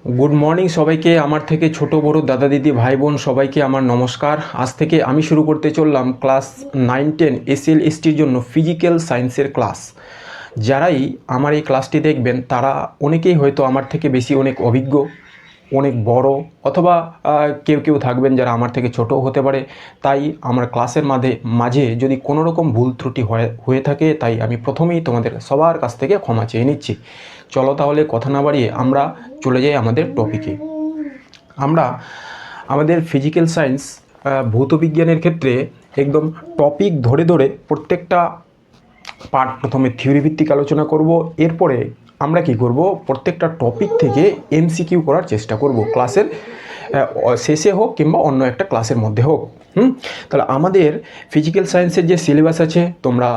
Good morning সবাইকে, আমার থেকে ছোট বড় দাদা দিদি ভাই বোন সবাইকে আমার নমস্কার। আজ থেকে আমি শুরু করতে চললাম ক্লাস 9-10 SL/STর জন্য ফিজিক্যাল সায়েন্সের ক্লাস। যারাই আমার এই ক্লাসটি দেখবেন তারা অনেকেই হয়তো আমার থেকে বেশি অনেক অভিজ্ঞ, অনেক বড়, অথবা কেউ কেউ থাকবেন যারা আমার থেকে ছোটও হতে পারে। তাই আমার ক্লাসের মাঝে যদি কোনো রকম ভুল ত্রুটি হয়ে থাকে, তাই আমি প্রথমেই তোমাদের সবার কাছ থেকে ক্ষমা চেয়ে নিচ্ছি। চলো তাহলে কথা না বাড়িয়ে আমরা চলে যাই আমাদের টপিকে। আমরা আমাদের ফিজিক্যাল সায়েন্স ভৌতবিজ্ঞানের ক্ষেত্রে একদম টপিক ধরে ধরে প্রত্যেকটা পার্ট প্রথমে থিওরি ভিত্তিক আলোচনা করব। এরপরে আমরা কি করব, প্রত্যেকটা টপিক থেকে MCQ করার চেষ্টা করব, ক্লাসের শেষে হোক কিংবা অন্য একটা ক্লাসের মধ্যে হোক। তাহলে আমাদের ফিজিক্যাল সায়েন্সের যে সিলেবাস আছে তোমরা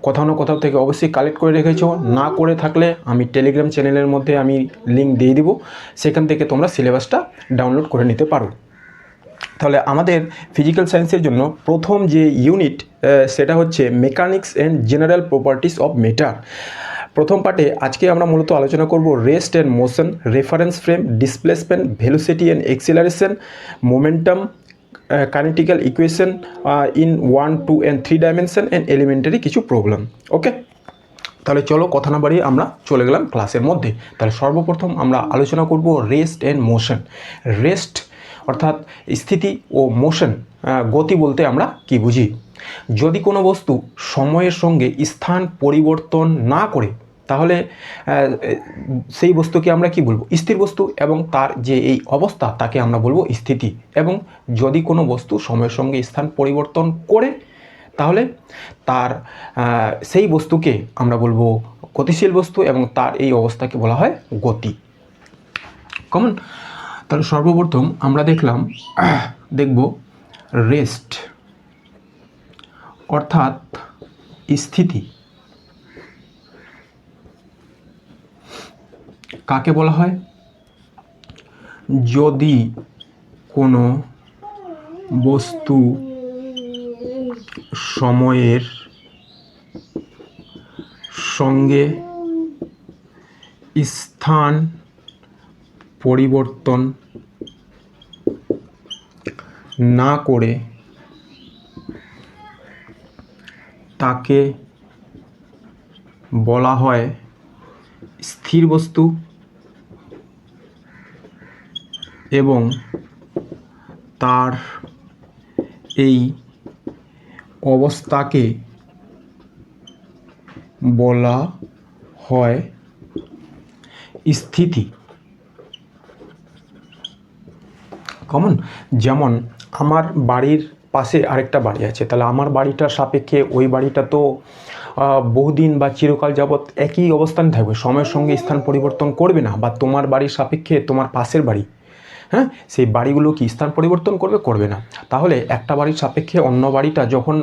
কোথাও না কোথাও থেকে অবশ্যই কালেক্ট করে রেখেছো। না করে থাকলে আমি টেলিগ্রাম চ্যানেলের মধ্যে আমি লিঙ্ক দিয়ে দিব, সেখান থেকে তোমরা সিলেবাসটা ডাউনলোড করে নিতে পারো। তাহলে আমাদের ফিজিক্যাল সায়েন্সের জন্য প্রথম যে ইউনিট সেটা হচ্ছে mechanics and general properties of matter. প্রথম পার্টে আজকে আমরা মূলত আলোচনা করব rest and motion, reference frame, displacement, velocity and acceleration, momentum, kinetical equation in 1, 2 and 3 dimension and elementary কিছু প্রবলেম। ওকে, তাহলে চলো কথা না বাড়িয়ে আমরা চলে গেলাম ক্লাসের মধ্যে। তাহলে সর্বপ্রথম আমরা আলোচনা করব রেস্ট অ্যান্ড মোশন। রেস্ট অর্থাৎ স্থিতি ও মোশন গতি বলতে আমরা কি বুঝি। যদি কোনো বস্তু সময়ের সঙ্গে স্থান পরিবর্তন না করে তাহলে সেই বস্তুকে আমরা কি বলবো, স্থির বস্তু, এবং তার যে এই অবস্থা তাকে আমরা বলবো স্থিতি। এবং যদি কোনো বস্তু সময়ের সঙ্গে স্থান পরিবর্তন করে তাহলে তার সেই বস্তুকে আমরা বলবো গতিশীল বস্তু, এবং তার এই অবস্থাকে বলা হয় গতি। কমন। তাহলে সর্বপ্রথম আমরা দেখব রেস্ট অর্থাৎ স্থিতি কাকে বলা হয়। যদি কোনো বস্তু সময়ের সঙ্গে স্থান পরিবর্তন না করে তাকে বলা হয় স্থির বস্তু, এবং তার এই অবস্থাকে বলা হয় স্থিতি। কমন। যেমন আমার বাড়ির পাশে আরেকটা বাড়ি আছে, তাহলে আমার বাড়িটার সাপেক্ষে ওই বাড়িটা তো বহুদিন বা চিরকাল যাবৎ একই অবস্থানে থাকবে, সময়ের সঙ্গে স্থান পরিবর্তন করবে না। বা তোমার বাড়ির সাপেক্ষে তোমার পাশের বাড়ি, সেই বাড়িগুলো কি স্থান পরিবর্তন করবে না। তাহলে একটা বাড়ির সাপেক্ষে অন্য বাড়িটা যখন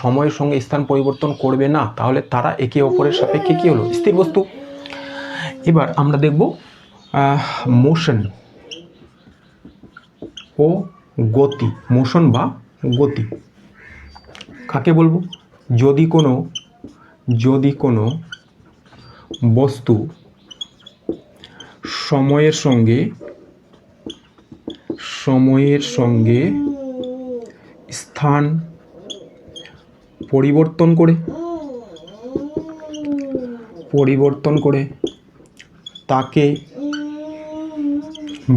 সময়ের সঙ্গে স্থান পরিবর্তন করবে না, তাহলে তারা একে অপরের সাপেক্ষে কী হলো, স্থির বস্তু। এবার আমরা দেখব মোশন ও গতি। মোশন বা গতি কাকে বলবো। যদি কোনো বস্তু সময়ের সঙ্গে স্থান পরিবর্তন করে তাকে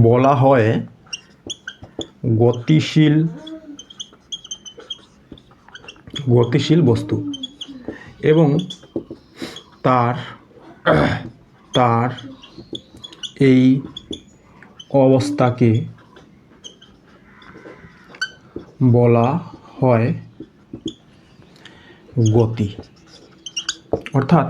বলা হয় গতিশীল বস্তু, এবং তার এই অবস্থাকে বলা হয় গতি। অর্থাৎ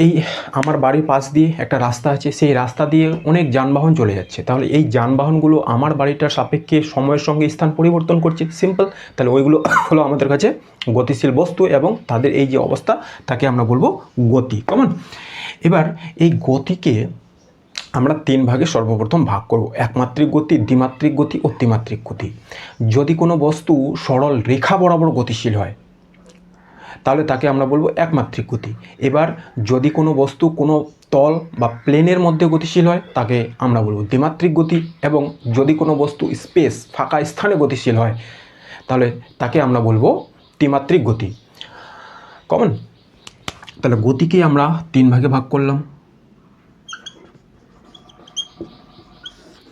এই আমার বাড়ির পাশ দিয়ে একটা রাস্তা আছে, সেই রাস্তা দিয়ে অনেক যানবাহন চলে যাচ্ছে। তাহলে এই যানবাহনগুলো আমার বাড়িটার সাপেক্ষে সময়ের সঙ্গে স্থান পরিবর্তন করছে, সিম্পল। তাহলে ওইগুলো হলো আমাদের কাছে গতিশীল বস্তু, এবং তাদের এই যে অবস্থা তাকে আমরা বলবো গতি। কমন। এবার এই গতিকে আমরা 3 ভাগে সর্বপ্রথম ভাগ করব, একমাত্রিক গতি, দ্বিমাত্রিক গতি ও ত্রিমাত্রিক গতি। যদি কোনো বস্তু সরল রেখা বরাবর গতিশীল হয় তাহলে তাকে আমরা বলবো একমাত্রিক গতি। এবার যদি কোনো বস্তু কোনো তল বা প্লেনের মধ্যে গতিশীল হয় তাকে আমরা বলবো দ্বিমাত্রিক গতি, এবং যদি কোনো বস্তু স্পেস ফাঁকা স্থানে গতিশীল হয় তাহলে তাকে আমরা বলবো ত্রিমাত্রিক গতি। কমন? তাহলে গতিকে আমরা 3 ভাগে ভাগ করলাম।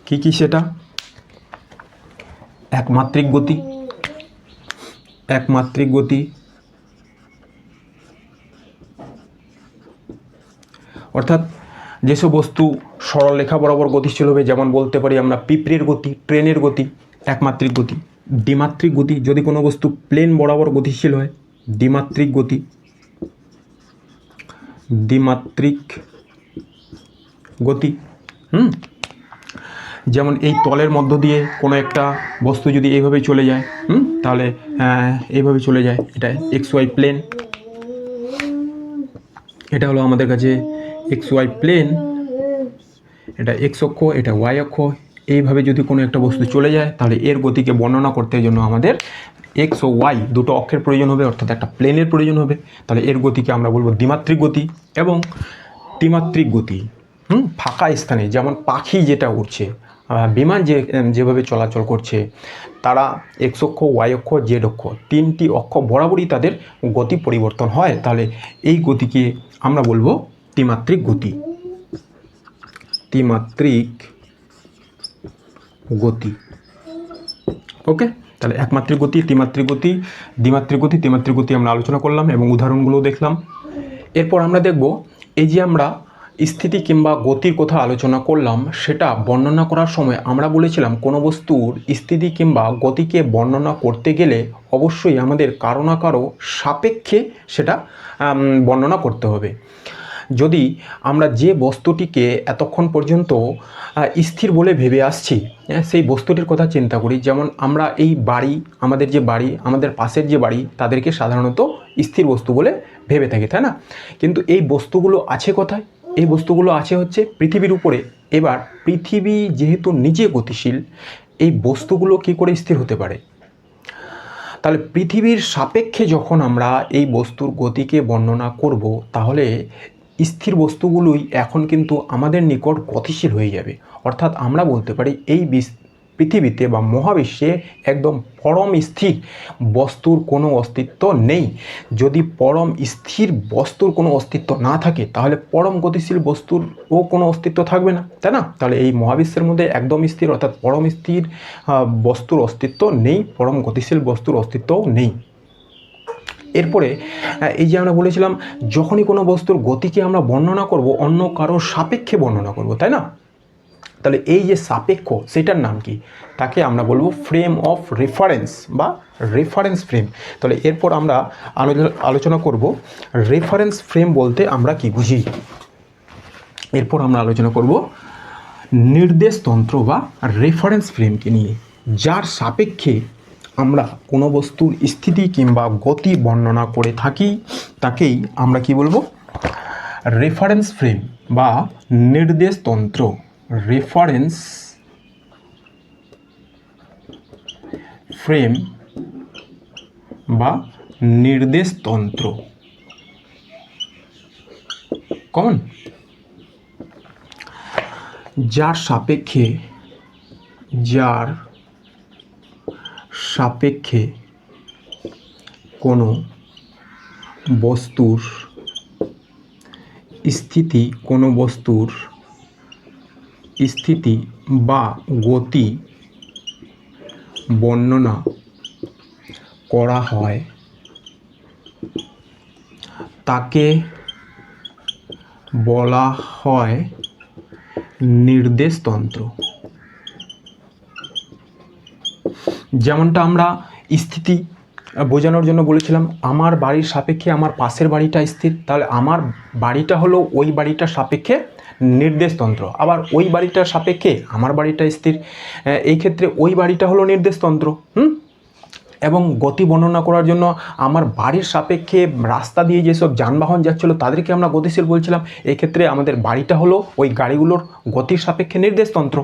কি কি সেটা? একমাত্রিক গতি, একমাত্রিক গতি অর্থাৎ যেসব বস্তু সরলরেখা বরাবর গতিশীল হবে, যেমন বলতে পারি আমরা পিঁপড়ের গতি, ট্রেনের গতি, একমাত্রিক গতি। দ্বিমাত্রিক গতি, যদি কোনো বস্তু প্লেন বরাবর গতিশীল হয়, দ্বিমাত্রিক গতি, দ্বিমাত্রিক গতি। যেমন এই তলের মধ্য দিয়ে কোনো একটা বস্তু যদি এইভাবে চলে যায়, তাহলে এইভাবে চলে যায়, এটা এক্স ওয়াই প্লেন, এটা হলো আমাদের কাছে এক্স ওয়াই প্লেন, এটা এক্স অক্ষ, এটা ওয়াই অক্ষ। এইভাবে যদি কোনো একটা বস্তু চলে যায় তাহলে এর গতিকে বর্ণনা করতে জন্য আমাদের এক্স ও ওয়াই দুটো অক্ষের প্রয়োজন হবে, অর্থাৎ একটা প্লেনের প্রয়োজন হবে। তাহলে এর গতিকে আমরা বলবো দ্বিমাত্রিক গতি। এবং ত্রিমাত্রিক গতি ফাঁকা স্থানে, যেমন পাখি যেটা উড়ছে, বিমান যেভাবে চলাচল করছে, তারা এক্স অক্ষ, ওয়াই অক্ষ, জেড অক্ষ, 3টি অক্ষ বরাবরই তাদের গতি পরিবর্তন হয়। তাহলে এই গতিকে আমরা বলবো ত্রিমাত্রিক গতি, ত্রিমাত্রিক গতি। ওকে, তাহলে একমাত্রিক গতি, ত্রিমাত্রিক গতি, দ্বিমাত্রিক গতি, ত্রিমাত্রিক গতি আমরা আলোচনা করলাম এবং উদাহরণগুলো দেখলাম। এরপর আমরা দেখব এই যে আমরা স্থিতি কিংবা গতির কথা আলোচনা করলাম, সেটা বর্ণনা করার সময় আমরা বলেছিলাম কোনো বস্তুর স্থিতি কিংবা গতিকে বর্ণনা করতে গেলে অবশ্যই আমাদের কারো না কারো সাপেক্ষে সেটা বর্ণনা করতে হবে। যদি আমরা যে বস্তুটিকে এতক্ষণ পর্যন্ত স্থির বলে ভেবে আসছি, সেই বস্তুটির কথা চিন্তা করি, যেমন আমরা এই বাড়ি, আমাদের যে বাড়ি, আমাদের পাশের যে বাড়ি, তাদেরকে সাধারণত স্থির বস্তু বলে ভেবে থাকি, তাই না? কিন্তু এই বস্তুগুলো আছে কোথায়? এই বস্তুগুলো আছে হচ্ছে পৃথিবীর উপরে। এবার পৃথিবী যেহেতু নিজে গতিশীল, এই বস্তুগুলো কী করে স্থির হতে পারে? তাহলে পৃথিবীর সাপেক্ষে যখন আমরা এই বস্তুর গতিকে বর্ণনা করব, তাহলে স্থির বস্তুগুলোই এখন কিন্তু আমাদের নিকট গতিশীল হয়ে যাবে। অর্থাৎ আমরা বলতে পারি এই পৃথিবীতে বা মহাবিশ্বে একদম পরম স্থির বস্তুর কোনো অস্তিত্ব নেই। যদি পরম স্থির বস্তুর কোনো অস্তিত্ব না থাকে তাহলে পরম গতিশীল বস্তুরও কোনো অস্তিত্ব থাকবে না, তাই না? তাহলে এই মহাবিশ্বের মধ্যে একদম স্থির অর্থাৎ পরম স্থির বস্তুর অস্তিত্ব নেই, পরম গতিশীল বস্তুর অস্তিত্বও নেই। এরপরে এই যে আমরা বলেছিলাম যখনই কোনো বস্তুর গতিকে আমরা বর্ণনা করব অন্য কারোর সাপেক্ষে বর্ণনা করব, তাই না? তাহলে এই যে সাপেক্ষ, সেটার নাম কি? তাকে আমরা বলবো ফ্রেম অফ রেফারেন্স বা রেফারেন্স ফ্রেম। তাহলে এরপর আমরা আলোচনা করব রেফারেন্স ফ্রেম বলতে আমরা কি বুঝি। এরপর আমরা আলোচনা করব নির্দেশতন্ত্র বা রেফারেন্স ফ্রেমকে নিয়ে, যার সাপেক্ষে আমরা কোনো বস্তুর স্থিতি কিংবা গতি বর্ণনা করে থাকি, তাকেই আমরা কি বলবো? রেফারেন্স ফ্রেম বা নির্দেশতন্ত্র, রেফারেন্স ফ্রেম বা নির্দেশতন্ত্র। কমন? যার সাপেক্ষে কোনো বস্তুর স্থিতি বা গতি বর্ণনা করা হয় তাকে বলা হয় নির্দেশতন্ত্র। যেমনটা আমরা স্থিতি বোঝানোর জন্য বলেছিলাম আমার বাড়ির সাপেক্ষে আমার পাশের বাড়িটা স্থির, তাহলে আমার বাড়িটা হলো ওই বাড়িটার সাপেক্ষে নির্দেশতন্ত্র। আবার ওই বাড়িটার সাপেক্ষে আমার বাড়িটা স্থির, এই ক্ষেত্রে ওই বাড়িটা হলো নির্দেশতন্ত্র। এবং গতি বর্ণনা করার জন্য আমার বাড়ির সাপেক্ষে রাস্তা দিয়ে যেসব যানবাহন যাচ্ছিলো তাদেরকে আমরা গতিশীল বলছিলাম, এই ক্ষেত্রে আমাদের বাড়িটা হলো ওই গাড়িগুলোর গতির সাপেক্ষে নির্দেশতন্ত্র।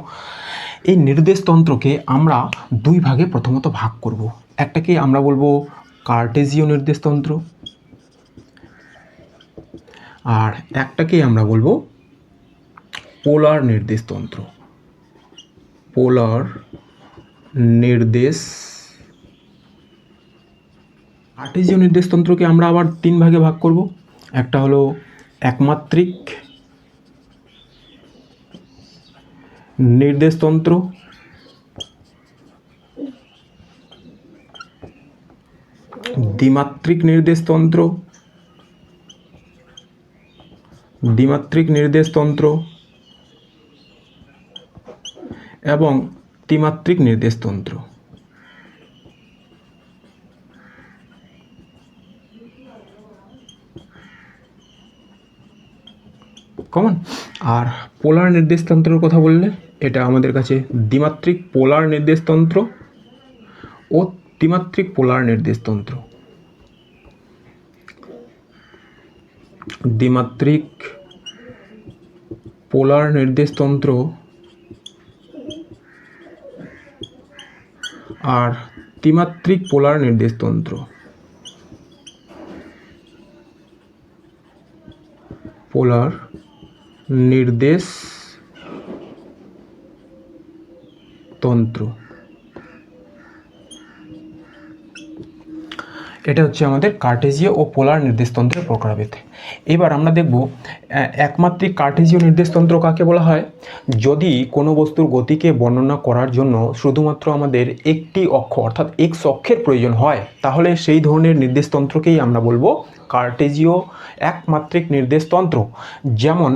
এই নির্দেশতন্ত্রকে আমরা 2 ভাগে প্রথমত ভাগ করব। একটাকে আমরা বলবো কার্টেজীয় নির্দেশতন্ত্র, আর একটাকে আমরা বলবো পোলার নির্দেশতন্ত্র। পোলার নির্দেশ কার্টেজীয় নির্দেশতন্ত্রকে আমরা আবার 3 ভাগে ভাগ করব। একটা হলো একমাত্রিক নির্দেশতন্ত্র, দ্বিমাত্রিক নির্দেশতন্ত্র, এবং ত্রিমাত্রিক নির্দেশতন্ত্র। কমন। আর পোলার নির্দেশতন্ত্রের কথা বললে এটা আমাদের কাছে দ্বিমাত্রিক পোলার নির্দেশতন্ত্র ও ত্রিমাত্রিক পোলার নির্দেশতন্ত্র। দ্বিমাত্রিক পোলার নির্দেশতন্ত্র আর ত্রিমাত্রিক পোলার নির্দেশতন্ত্র। পোলার নির্দেশতন্ত্র, এটা হচ্ছে আমাদের কার্টেজীয় ও পোলার নির্দেশতন্ত্রের প্রকারভেদ। এবার আমরা দেখব একমাত্রিক কার্টেজীয় নির্দেশতন্ত্র কাকে বলা হয়। যদি কোনো বস্তুর গতিকে বর্ণনা করার জন্য শুধুমাত্র আমাদের একটি অক্ষ অর্থাৎ এক্স অক্ষের প্রয়োজন হয়, তাহলে সেই ধরনের নির্দেশতন্ত্রকেই আমরা বলবো কার্টেজীয় একমাত্রিক নির্দেশতন্ত্র। যেমন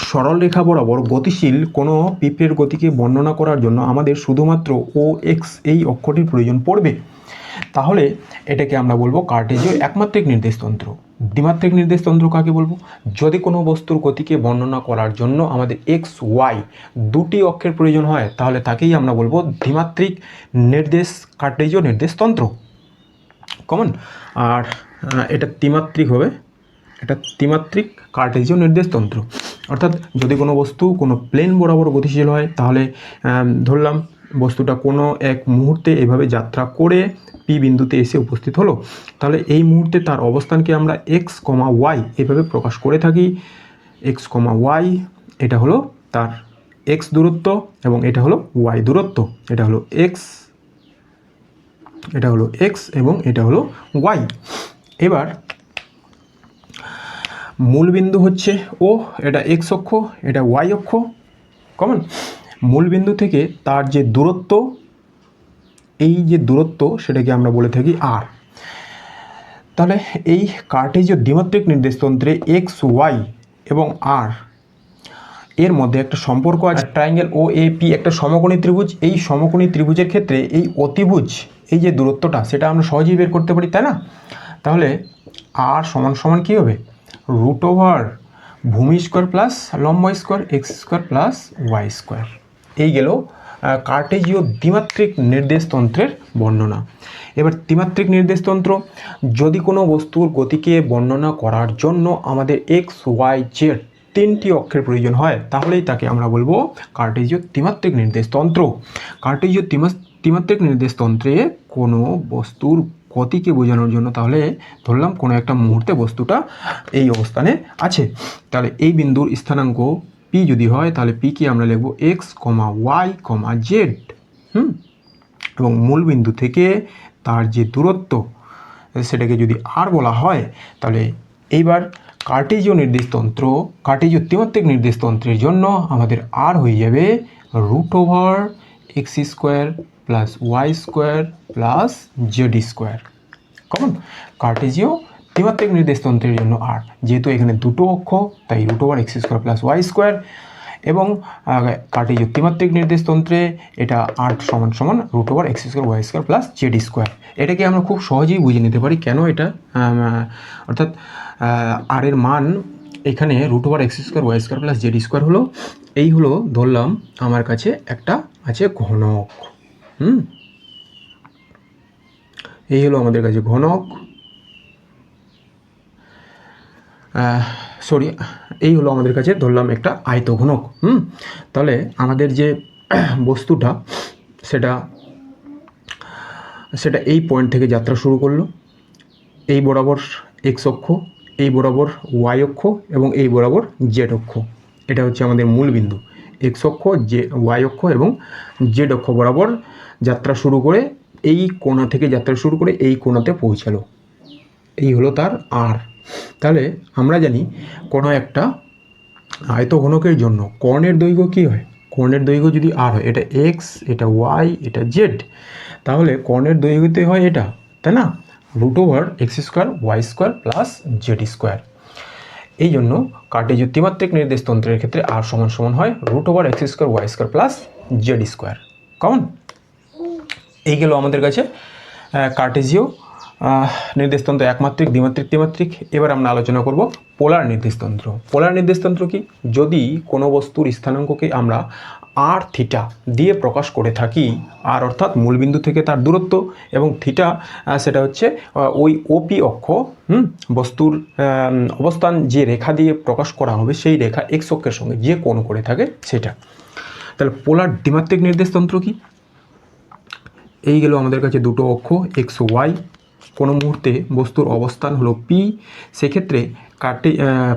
সরল রেখা বরাবর গতিশীল কোনো পিঁপড়ের গতিকে বর্ণনা করার জন্য আমাদের শুধুমাত্র ও এক্স এই অক্ষটির প্রয়োজন পড়বে, তাহলে এটাকে আমরা বলবো কার্টেজীয় একমাত্রিক নির্দেশতন্ত্র। দ্বিমাত্রিক নির্দেশতন্ত্র কাকে বলবো? যদি কোনো বস্তুর গতিকে বর্ণনা করার জন্য আমাদের এক্স ওয়াই দুটি অক্ষের প্রয়োজন হয়, তাহলে তাকেই আমরা বলবো দ্বিমাত্রিক কার্টেজীয় নির্দেশতন্ত্র। কমন। আর এটা ত্রিমাত্রিক হবে, এটা ত্রিমাত্রিক কার্টেজীয় নির্দেশতন্ত্র। অর্থাৎ যদি কোনো বস্তু কোনো প্লেন বরাবর গতিশীল হয়, তাহলে ধরলাম বস্তুটা কোনো এক মুহূর্তে এভাবে যাত্রা করে পি বিন্দুতে এসে উপস্থিত হলো, তাহলে এই মুহূর্তে তার অবস্থানকে আমরা এক্স কমা ওয়াই এভাবে প্রকাশ করে থাকি। এক্স কমা ওয়াই, এটা হলো তার এক্স দূরত্ব এবং এটা হলো ওয়াই দূরত্ব। এটা হলো এক্স, এটা হলো এক্স এবং এটা হলো ওয়াই। এবার মূলবিন্দু হচ্ছে ও, এটা এক্স অক্ষ, এটা ওয়াই অক্ষ। কমন। মূলবিন্দু থেকে তার যে দূরত্ব, এই যে দূরত্ব সেটাকে আমরা বলে থাকি আর। তাহলে এই কার্টেজীয় দ্বিমাত্রিক নির্দেশতন্ত্রে এক্স ওয়াই এবং আর এর মধ্যে একটা সম্পর্ক আছে। ট্রায়াঙ্গেল ও এ পি একটা সমকোণী ত্রিভুজ। এই সমকোণী ত্রিভুজের ক্ষেত্রে এই অতিভুজ, এই যে দূরত্বটা, সেটা আমরা সহজেই বের করতে পারি, তাই না? তাহলে আর সমান সমান কী হবে? রুট ওভার ভূমি স্কোয়ার প্লাস লম্ব square x square plus Y square. এই গেল কার্টেজীয় দ্বিমাত্রিক নির্দেশতন্ত্রের বর্ণনা। এবার ত্রিমাত্রিক নির্দেশতন্ত্র, যদি কোনো বস্তুর গতিকে বর্ণনা করার জন্য আমাদের এক্স ওয়াই জেড তিনটি অক্ষের প্রয়োজন হয়, তাহলেই তাকে আমরা বলবো কার্টেজীয় ত্রিমাত্রিক নির্দেশতন্ত্র। কার্টেজীয় ত্রিমাত্রিক নির্দেশতন্ত্রে কোনো বস্তুর গতিকে বোঝানোর জন্য, তাহলে ধরলাম কোনো একটা মুহূর্তে বস্তুটা এই অবস্থানে আছে, তাহলে এই বিন্দুর স্থানাঙ্ক পি যদি হয়, তাহলে পি কে আমরা লিখব এক্স কমা ওয়াই কমা জেড। এবং মূল বিন্দু থেকে তার যে দূরত্ব সেটাকে যদি আর বলা হয়, তাহলে এইবার কার্টেজীয় নির্দেশতন্ত্র, কার্টেজীয় ত্রিমাত্রিক নির্দেশতন্ত্রের জন্য আমাদের আর হয়ে যাবে root over x square plus Y square plus Z square. Common. কার্টেজীয় ত্রিমাত্রিক নির্দেশতন্ত্রের জন্য আর, যেহেতু এখানে দুটো অক্ষ, তাই root over x square plus Y square. এবং কার্টেজীয় ত্রিমাত্রিক নির্দেশতন্ত্রে এটা আর সমান সমান root over x square Y square plus Z square. এটাকে আমরা খুব সহজেই বুঝে নিতে পারি কেন এটা, অর্থাৎ আর এর মান এখানে root over x square Y square plus Z square হলো। এই হলো ধরলাম আমার কাছে একটা আছে ঘনক। এই হলো আমাদের কাছে ঘনক, এই হলো আমাদের কাছে ধরলাম একটা আয়তঘনক। তাহলে আমাদের যে বস্তুটা সেটা এই পয়েন্ট থেকে যাত্রা শুরু করলো, এই বরাবর এক্স অক্ষ, এই বরাবর ওয়াই অক্ষ এবং এই বরাবর জেড অক্ষ। এটা হচ্ছে আমাদের মূল বিন্দু, এক্স অক্ষ, ওয়াই অক্ষ এবং জেড অক্ষ বরাবর যাত্রা শুরু করে এই কোণা থেকে যাত্রা শুরু করে এই কোণাতে পৌঁছালো, এই হলো তার আর। তাহলে আমরা জানি কোনো একটা আয়তঘনকের জন্য কর্ণের দৈর্ঘ্য কী হয়, কর্ণের দৈর্ঘ্য যদি আর হয়, এটা এক্স, এটা ওয়াই, এটা জেড, তাহলে কর্ণের দৈর্ঘ্যতে হয় এটা, তাই না, √x² y² প্লাস z²। এই জন্য কার্টেজীয় ত্রিমাত্রিক নির্দেশতন্ত্রের ক্ষেত্রে আর সমান সমান হয় √x² y² plus z²। Common? এই গেল আমাদের কাছে কার্টেজীয় নির্দেশতন্ত্র, একমাত্রিক, দ্বিমাত্রিক, ত্রিমাত্রিক। এবার আমরা আলোচনা করব পোলার নির্দেশতন্ত্র। পোলার নির্দেশতন্ত্র কি? যদি কোনো বস্তুর স্থানাঙ্ককে আমরা আর থিটা দিয়ে প্রকাশ করে থাকি, আর অর্থাৎ মূলবিন্দু থেকে তার দূরত্ব, এবং থিটা সেটা হচ্ছে ওই ওপি অক্ষ, বস্তুর অবস্থান যে রেখা দিয়ে প্রকাশ করা হবে সেই রেখা এক্স অক্ষের সঙ্গে যে কোণ করে থাকে সেটা। তাহলে পোলার দ্বিমাত্রিক নির্দেশতন্ত্র কি? এই গেল আমাদের কাছে দুটো অক্ষ এক্স ও ওয়াই, কোনো মুহূর্তে বস্তুর অবস্থান হলো পি, সেক্ষেত্রে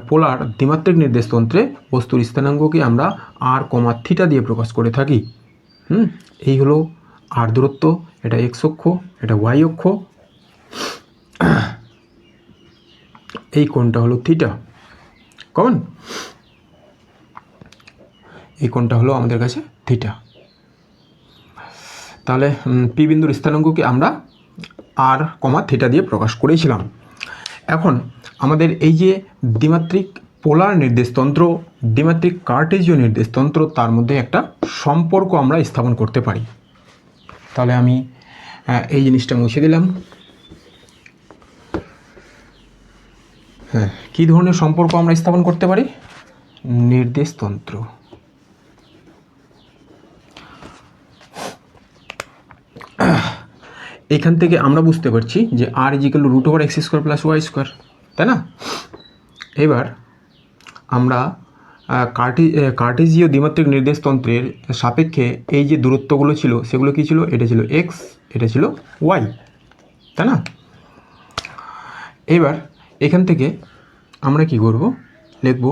পোলার দ্বিমাত্রিক নির্দেশতন্ত্রে বস্তুর স্থানাঙ্ককে আমরা আর কমা থিটা দিয়ে প্রকাশ করে থাকি। এই হলো আর দূরত্ব, এটা এক্স অক্ষ, এটা ওয়াই অক্ষ, এই কোণটা হলো থিটা। কমন? এই কোণটা হলো আমাদের কাছে থিটা। তাহলে পি বিন্দুর স্থানাঙ্ককে আমরা আর কমা থিটা দিয়ে প্রকাশ করেছিলাম। এখন আমাদের এই যে দ্বিমাত্রিক পোলার নির্দেশতন্ত্র, দ্বিমাত্রিক কার্টেজীয় নির্দেশতন্ত্র, তার মধ্যে একটা সম্পর্ক আমরা স্থাপন করতে পারি। তাহলে আমি এই জিনিসটা মুছে দিলাম। হ্যাঁ, কী ধরনের সম্পর্ক আমরা স্থাপন করতে পারি? নির্দেশতন্ত্র। এখান থেকে আমরা বুঝতে পারছি যে আর √x² প্লাস y², তাই না? এবার আমরা কার্টেজীয় দ্বিমাত্রিক নির্দেশতন্ত্রের সাপেক্ষে এই যে দূরত্বগুলো ছিল সেগুলো কী ছিল? এটা ছিল এক্স, এটা ছিল ওয়াই, তাই না? এবার এখান থেকে আমরা কি করব? লিখব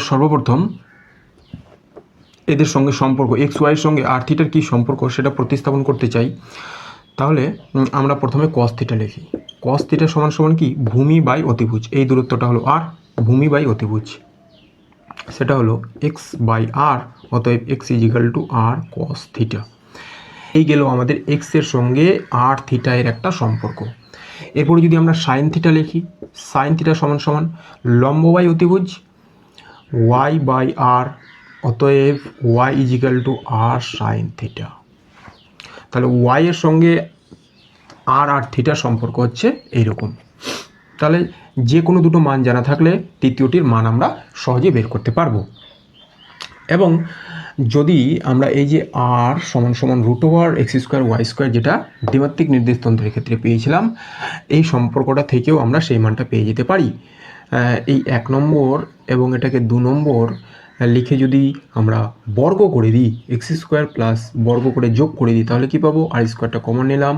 সর্বপ্রথম এদের সঙ্গে সম্পর্ক, এক্স ওয়াইয়ের সঙ্গে আর থিটার কী সম্পর্ক সেটা প্রতিস্থাপন করতে চাই। তাহলে আমরা প্রথমে কস থিটা লিখি। কস থিটা সমান সমান কি? ভূমি বাই অতিভুজ। এই দূরত্বটা হলো আর, ভূমি বাই অতিভুজ সেটা হলো এক্স বাই আর, অতএব এক্স = আর কস থিটা। এই গেল আমাদের এক্সের সঙ্গে আর থিটা এর একটা সম্পর্ক। এরপরে যদি আমরা সাইন থিটা লিখি, সাইন থিটা সমান সমান লম্ব বাই অতিভুজ ওয়াই বাই আর, অতএব ওয়াই = আর সাইন থিটা। তাহলে ওয়াই এর সঙ্গে আর থিটার সম্পর্ক হচ্ছে এইরকম। তাহলে যে কোনো দুটো মান জানা থাকলে তৃতীয়টির মান আমরা সহজে বের করতে পারবো। এবং যদি আমরা এই যে আর সমান সমান √x² y² যেটা দ্বিমাত্রিক নির্দেশতন্ত্রের ক্ষেত্রে পেয়েছিলাম, এই সম্পর্কটা থেকেও আমরা সেই মানটা পেয়ে যেতে পারি। এই 1 নম্বর এবং এটাকে 2 নম্বর লিখে যদি আমরা বর্গ করে দিই, x² প্লাস বর্গ করে যোগ করে দিই, তাহলে কি পাবো? r² কমন নিলাম,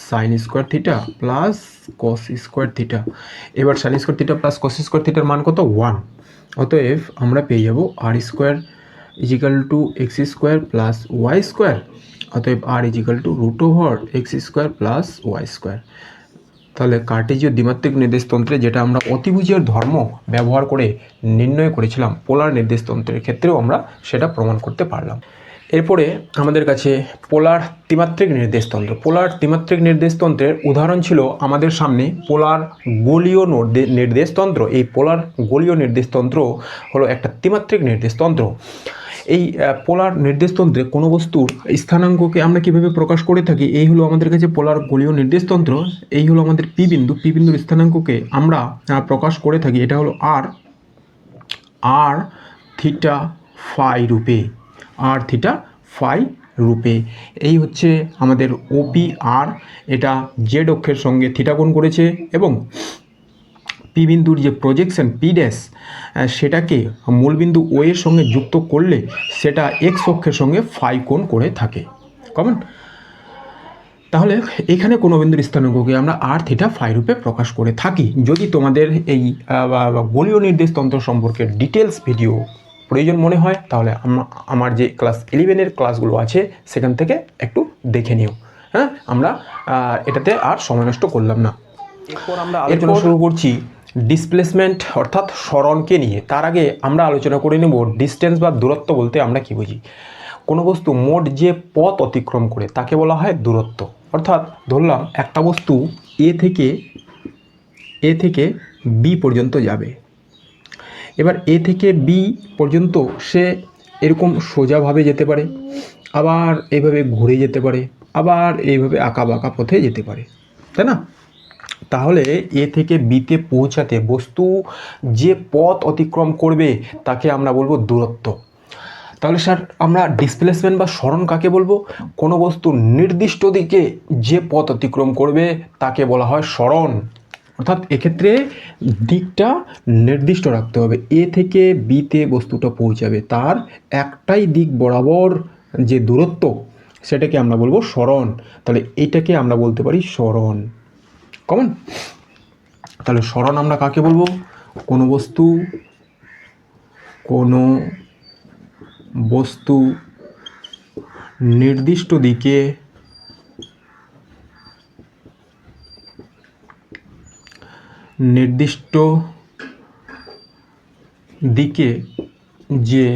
sin² theta plus cos² theta. এবার sin² থিটা প্লাস cos² থিটার মান কত? 1। অতএব আমরা পেয়ে যাব r² = x² প্লাস y², অতএব r √x² প্লাস y²। তাহলে কার্টেজীয় দ্বিমাত্রিক নির্দেশতন্ত্রে যেটা আমরা অতিভুজের ধর্ম ব্যবহার করে নির্ণয় করেছিলাম, পোলার নির্দেশতন্ত্রের ক্ষেত্রেও আমরা সেটা প্রমাণ করতে পারলাম। এরপরে আমাদের কাছে পোলার ত্রিমাত্রিক নির্দেশতন্ত্র। পোলার ত্রিমাত্রিক নির্দেশতন্ত্রের উদাহরণ ছিল আমাদের সামনে পোলার গোলীয় নির্দেশতন্ত্র। এই পোলার গোলীয় নির্দেশতন্ত্র হলো একটা ত্রিমাত্রিক নির্দেশতন্ত্র। এই পোলার নির্দেশতন্ত্রে কোনো বস্তুর স্থানাঙ্ককে আমরা কীভাবে প্রকাশ করে থাকি, এই হলো আমাদের কাছে পোলার গোলীয় নির্দেশতন্ত্র। এই হলো আমাদের পি বিন্দু, পি বিন্দুর স্থানাঙ্ককে আমরা প্রকাশ করে থাকি, এটা হলো আর থিটা ফাই রূপে, আর থিটা ফাই রূপে। এই হচ্ছে আমাদের ওপি আর, এটা জেড অক্ষের সঙ্গে থিটা কোণ করেছে, এবং পি বিন্দুর যে প্রজেকশন পি ড্যাশ সেটাকে মূলবিন্দু ও এর সঙ্গে যুক্ত করলে সেটা এক্স অক্ষের সঙ্গে ফাই কোণ করে থাকে। কমন? তাহলে এখানে কোনো বিন্দুর স্থানাঙ্ককে আমরা আর থিটা ফাই রূপে প্রকাশ করে থাকি। যদি তোমাদের এই গোলীয় নির্দেশতন্ত্র সম্পর্কে ডিটেলস ভিডিও প্রয়োজন মনে হয় তাহলে আমার যে ক্লাস 11-এর ক্লাসগুলো আছে সেখান থেকে একটু দেখে নিও। হ্যাঁ, আমরা এটাতে আর সময় নষ্ট করলাম না। এরপর আমরা আলোচনা শুরু করছি ডিসপ্লেসমেন্ট অর্থাৎ সরণকে নিয়ে। তার আগে আমরা আলোচনা করে নেব ডিস্টেন্স বা দূরত্ব বলতে আমরা কি বুঝি। কোনো বস্তু মোট যে পথ অতিক্রম করে তাকে বলা হয় দূরত্ব। অর্থাৎ ধরলাম একটা বস্তু এ থেকে বি পর্যন্ত যাবে। এবার এ থেকে বি পর্যন্ত সে এরকম সোজাভাবে যেতে পারে, আবার এইভাবে ঘুরে যেতে পারে, আবার এইভাবে আঁকা বাঁকা পথে যেতে পারে, তাই না? তাহলে এ থেকে বিতে পৌঁছাতে বস্তু যে পথ অতিক্রম করবে তাকে আমরা বলবো দূরত্ব। তাহলে স্যার আমরা ডিসপ্লেসমেন্ট বা সরণ কাকে বলবো? কোনো বস্তু নির্দিষ্ট দিকে যে পথ অতিক্রম করবে তাকে বলা হয় সরণ। অর্থাৎ এক্ষেত্রে দিকটা নির্দিষ্ট রাখতে হবে। এ থেকে বিতে বস্তুটা পৌঁছাবে, তার একটাই দিক বরাবর যে দূরত্ব সেটাকে আমরা বলবো সরণ। তাহলে এটাকে আমরা বলতে পারি সরণ। কমন? তাহলে সরণ আমরা কাকে বলবো? কোনো বস্তু নির্দিষ্ট দিকে যে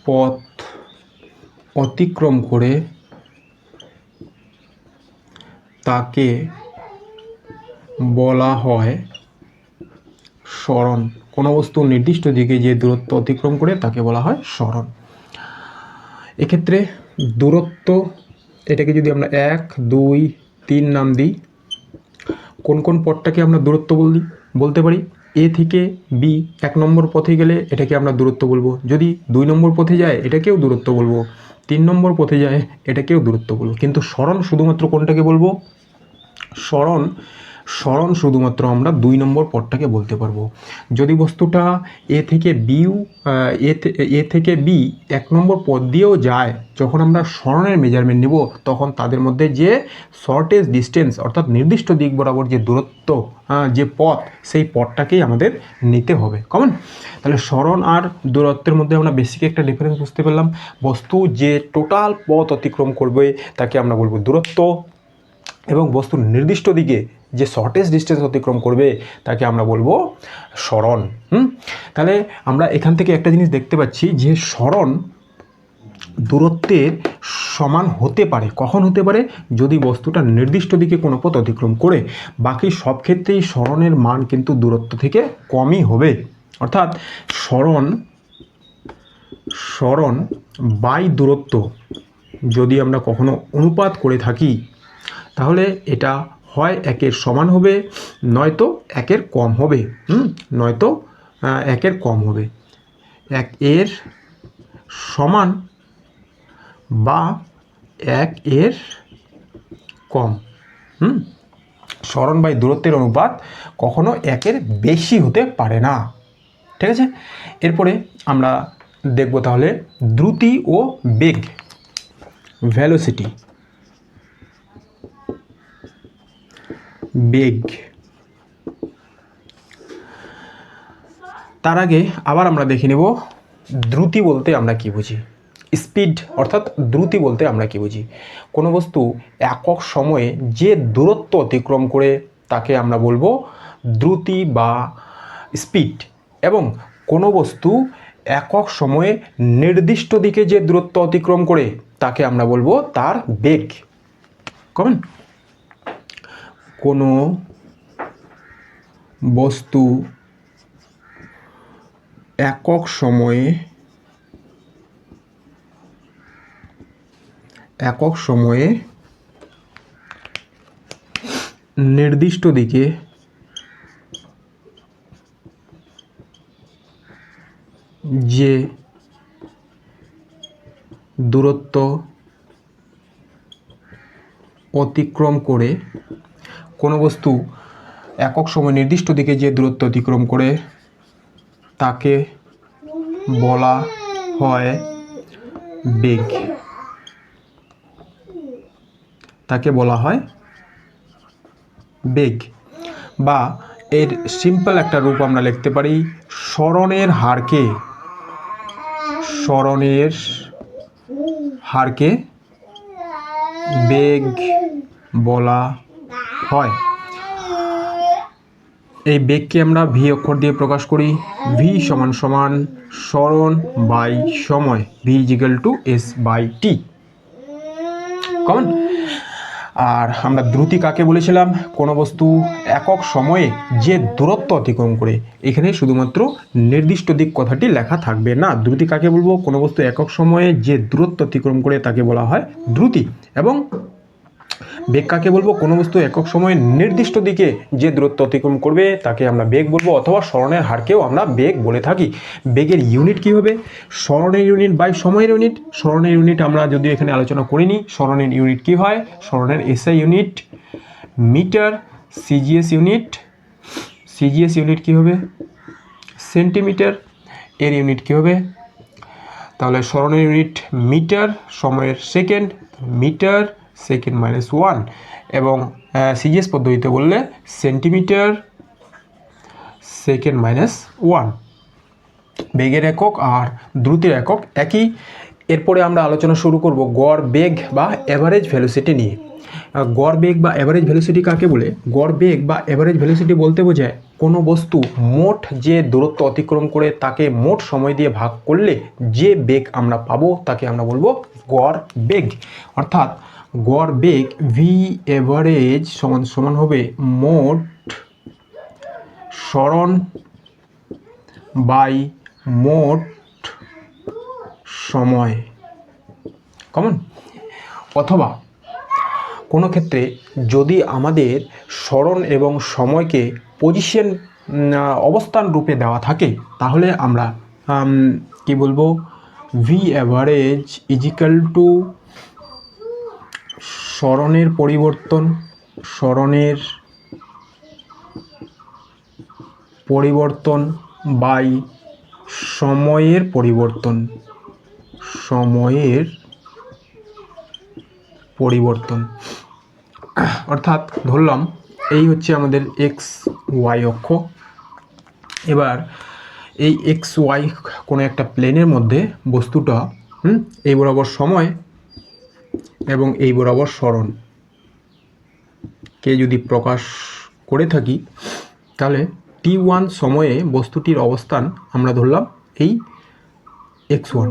পথ অতিক্রম করে তাকে বলা হয় সরণ। কোনো বস্তু নির্দিষ্ট দিকে যে দূরত্ব অতিক্রম করে তাকে বলা হয় সরণ। এক্ষেত্রে দূরত্ব এটাকে যদি আমরা 1, 2, 3 নাম দিই, কোন কোন পথটাকে আমরা দূরত্ব বলতে পারি? এ থেকে বি 1 নম্বর পথে গেলে এটাকে আমরা দূরত্ব বলবো। যদি 2 নম্বর পথে যায় এটাকেও দূরত্ব বলবো, 3 নম্বর পথে যায় এটাকেও দূরত্ব বলবো। কিন্তু সরণ শুধুমাত্র কোনটাকে বলবো? সরণ শুধুমাত্র আমরা 2 নম্বর পথটাকে বলতে পারবো। যদি বস্তুটা এ থেকে বি 1 নম্বর পথ দিয়েও যায়, যখন আমরা সরণের মেজারমেন্ট নেব তখন তাদের মধ্যে যে শর্টেজ ডিস্টেন্স অর্থাৎ নির্দিষ্ট দিক বরাবর যে দূরত্ব, যে পথ, সেই পথটাকেই আমাদের নিতে হবে। কমন? তাহলে সরণ আর দূরত্বের মধ্যে আমরা বেসিক একটা ডিফারেন্স বুঝতে পারলাম। বস্তু যে টোটাল পথ অতিক্রম করবে তাকে আমরা বলবো দূরত্ব, এবং বস্তুর নির্দিষ্ট দিকে যে শর্টেজ ডিস্টেন্স অতিক্রম করবে তাকে আমরা বলবো সরণ। তাহলে আমরা এখান থেকে একটা জিনিস দেখতে পাচ্ছি যে সরণ দূরত্বের সমান হতে পারে। কখন হতে পারে? যদি বস্তুটা নির্দিষ্ট দিকে কোনো পথ অতিক্রম করে। বাকি সব ক্ষেত্রেই সরণের মান কিন্তু দূরত্ব থেকে কমই হবে। অর্থাৎ সরণ বাই দূরত্ব যদি আমরা কখনো অনুপাত করে থাকি তাহলে এটা হয় 1-এর সমান হবে, নয়তো 1-এর কম হবে। 1-এর সমান বা 1-এর কম। সরণ বাই দূরত্বের অনুপাত কখনো 1-এর বেশি হতে পারে না। ঠিক আছে? এরপরে আমরা দেখব তাহলে দ্রুতি ও বেগ, ভেলোসিটি, বেগ। তার আগে আবার আমরা দেখে নেব দ্রুতি বলতে আমরা কি বুঝি। স্পিড অর্থাৎ দ্রুতি বলতে আমরা কি বুঝি? কোনো বস্তু একক সময়ে যে দূরত্ব অতিক্রম করে তাকে আমরা বলবো দ্রুতি বা স্পিড, এবং কোনো বস্তু একক সময়ে নির্দিষ্ট দিকে যে দূরত্ব অতিক্রম করে তাকে আমরা বলবো তার বেগ। কমন? কোনো বস্তু একক সময়ে নির্দিষ্ট দিকে যে দূরত্ব অতিক্রম করে, কোনো বস্তু একক সময় নির্দিষ্ট দিকে যে দূরত্ব অতিক্রম করে তাকে বলা হয় বেগ। তাকে বলা হয় বেগ, বা এর সিম্পল একটা রূপ আমরা লিখতে পারি সরণের হারকে বেগ বলা হয়। এই বেগকে আমরা ভি অক্ষর দিয়ে প্রকাশ করি। ভি সমান সমান সরণ বাই সময়, V equal to S by T. Common. আর আমরা দ্রুতি কাকে বলেছিলাম? কোনো বস্তু একক সময়ে যে দূরত্ব অতিক্রম করে। এখানে শুধুমাত্র নির্দিষ্ট দিক কথাটি লেখা থাকবে না। দ্রুতি কাকে বলবো? কোনো বস্তু একক সময়ে যে দূরত্ব অতিক্রম করে তাকে বলা হয় দ্রুতি। এবং বেগ কাকে বলবো? কোনো বস্তু একক সময়ে নির্দিষ্ট দিকে যে দূরত্ব অতিক্রম করবে তাকে আমরা বেগ বলবো, অথবা সরণের হারকেও আমরা বেগ বলে থাকি। বেগের ইউনিট কি হবে? সরণের ইউনিট বাই সময়ের ইউনিট। সরণের ইউনিট আমরা যদি এখানে আলোচনা করিনি, সরণের ইউনিট কি হয়? সরণের SI unit metre, CGS unit কি হবে? সেন্টিমিটার। এর ইউনিট কি হবে? তাহলে সরণের ইউনিট মিটার, সময়ের সেকেন্ড, মিটার সেকেন্ড মাইনাস 1, এবং সিজিএস পদ্ধতিতে বললে সেন্টিমিটার সেকেন্ড মাইনাস 1। বেগের একক আর দ্রুতির একক একই। এরপরে আমরা আলোচনা শুরু করব গড় বেগ বা অ্যাভারেজ ভেলোসিটি নিয়ে। গড় বেগ বা অ্যাভারেজ ভেলোসিটি কাকে বলে? গড় বেগ বা অ্যাভারেজ ভেলোসিটি বলতে বোঝায় কোনো বস্তু মোট যে দূরত্ব অতিক্রম করে তাকে মোট সময় দিয়ে ভাগ করলে যে বেগ আমরা পাবো তাকে আমরা বলবো গড় বেগ। অর্থাৎ গড় বেগ ভি অ্যাভারেজ সমান সমান হবে মোট সরণ বাই মোট সময়। কমন। অথবা কোনো ক্ষেত্রে যদি আমাদের সরণ এবং সময়কে পজিশন অবস্থান রূপে দেওয়া থাকে তাহলে আমরা কি বলবো? ভি অ্যাভারেজ ইজিক্যাল টু সরণের পরিবর্তন বাই সময়ের পরিবর্তন। অর্থাৎ ধরলাম এই হচ্ছে আমাদের এক্স ওয়াই অক্ষ। এবার এই এক্স ওয়াই কোনো একটা প্লেনের মধ্যে বস্তুটা এই বরাবর সময় এবং এই বরাবর সরণ কে যদি প্রকাশ করে থাকি তাহলে t1 সময়ে বস্তুটির অবস্থান আমরা ধরলাম এই x1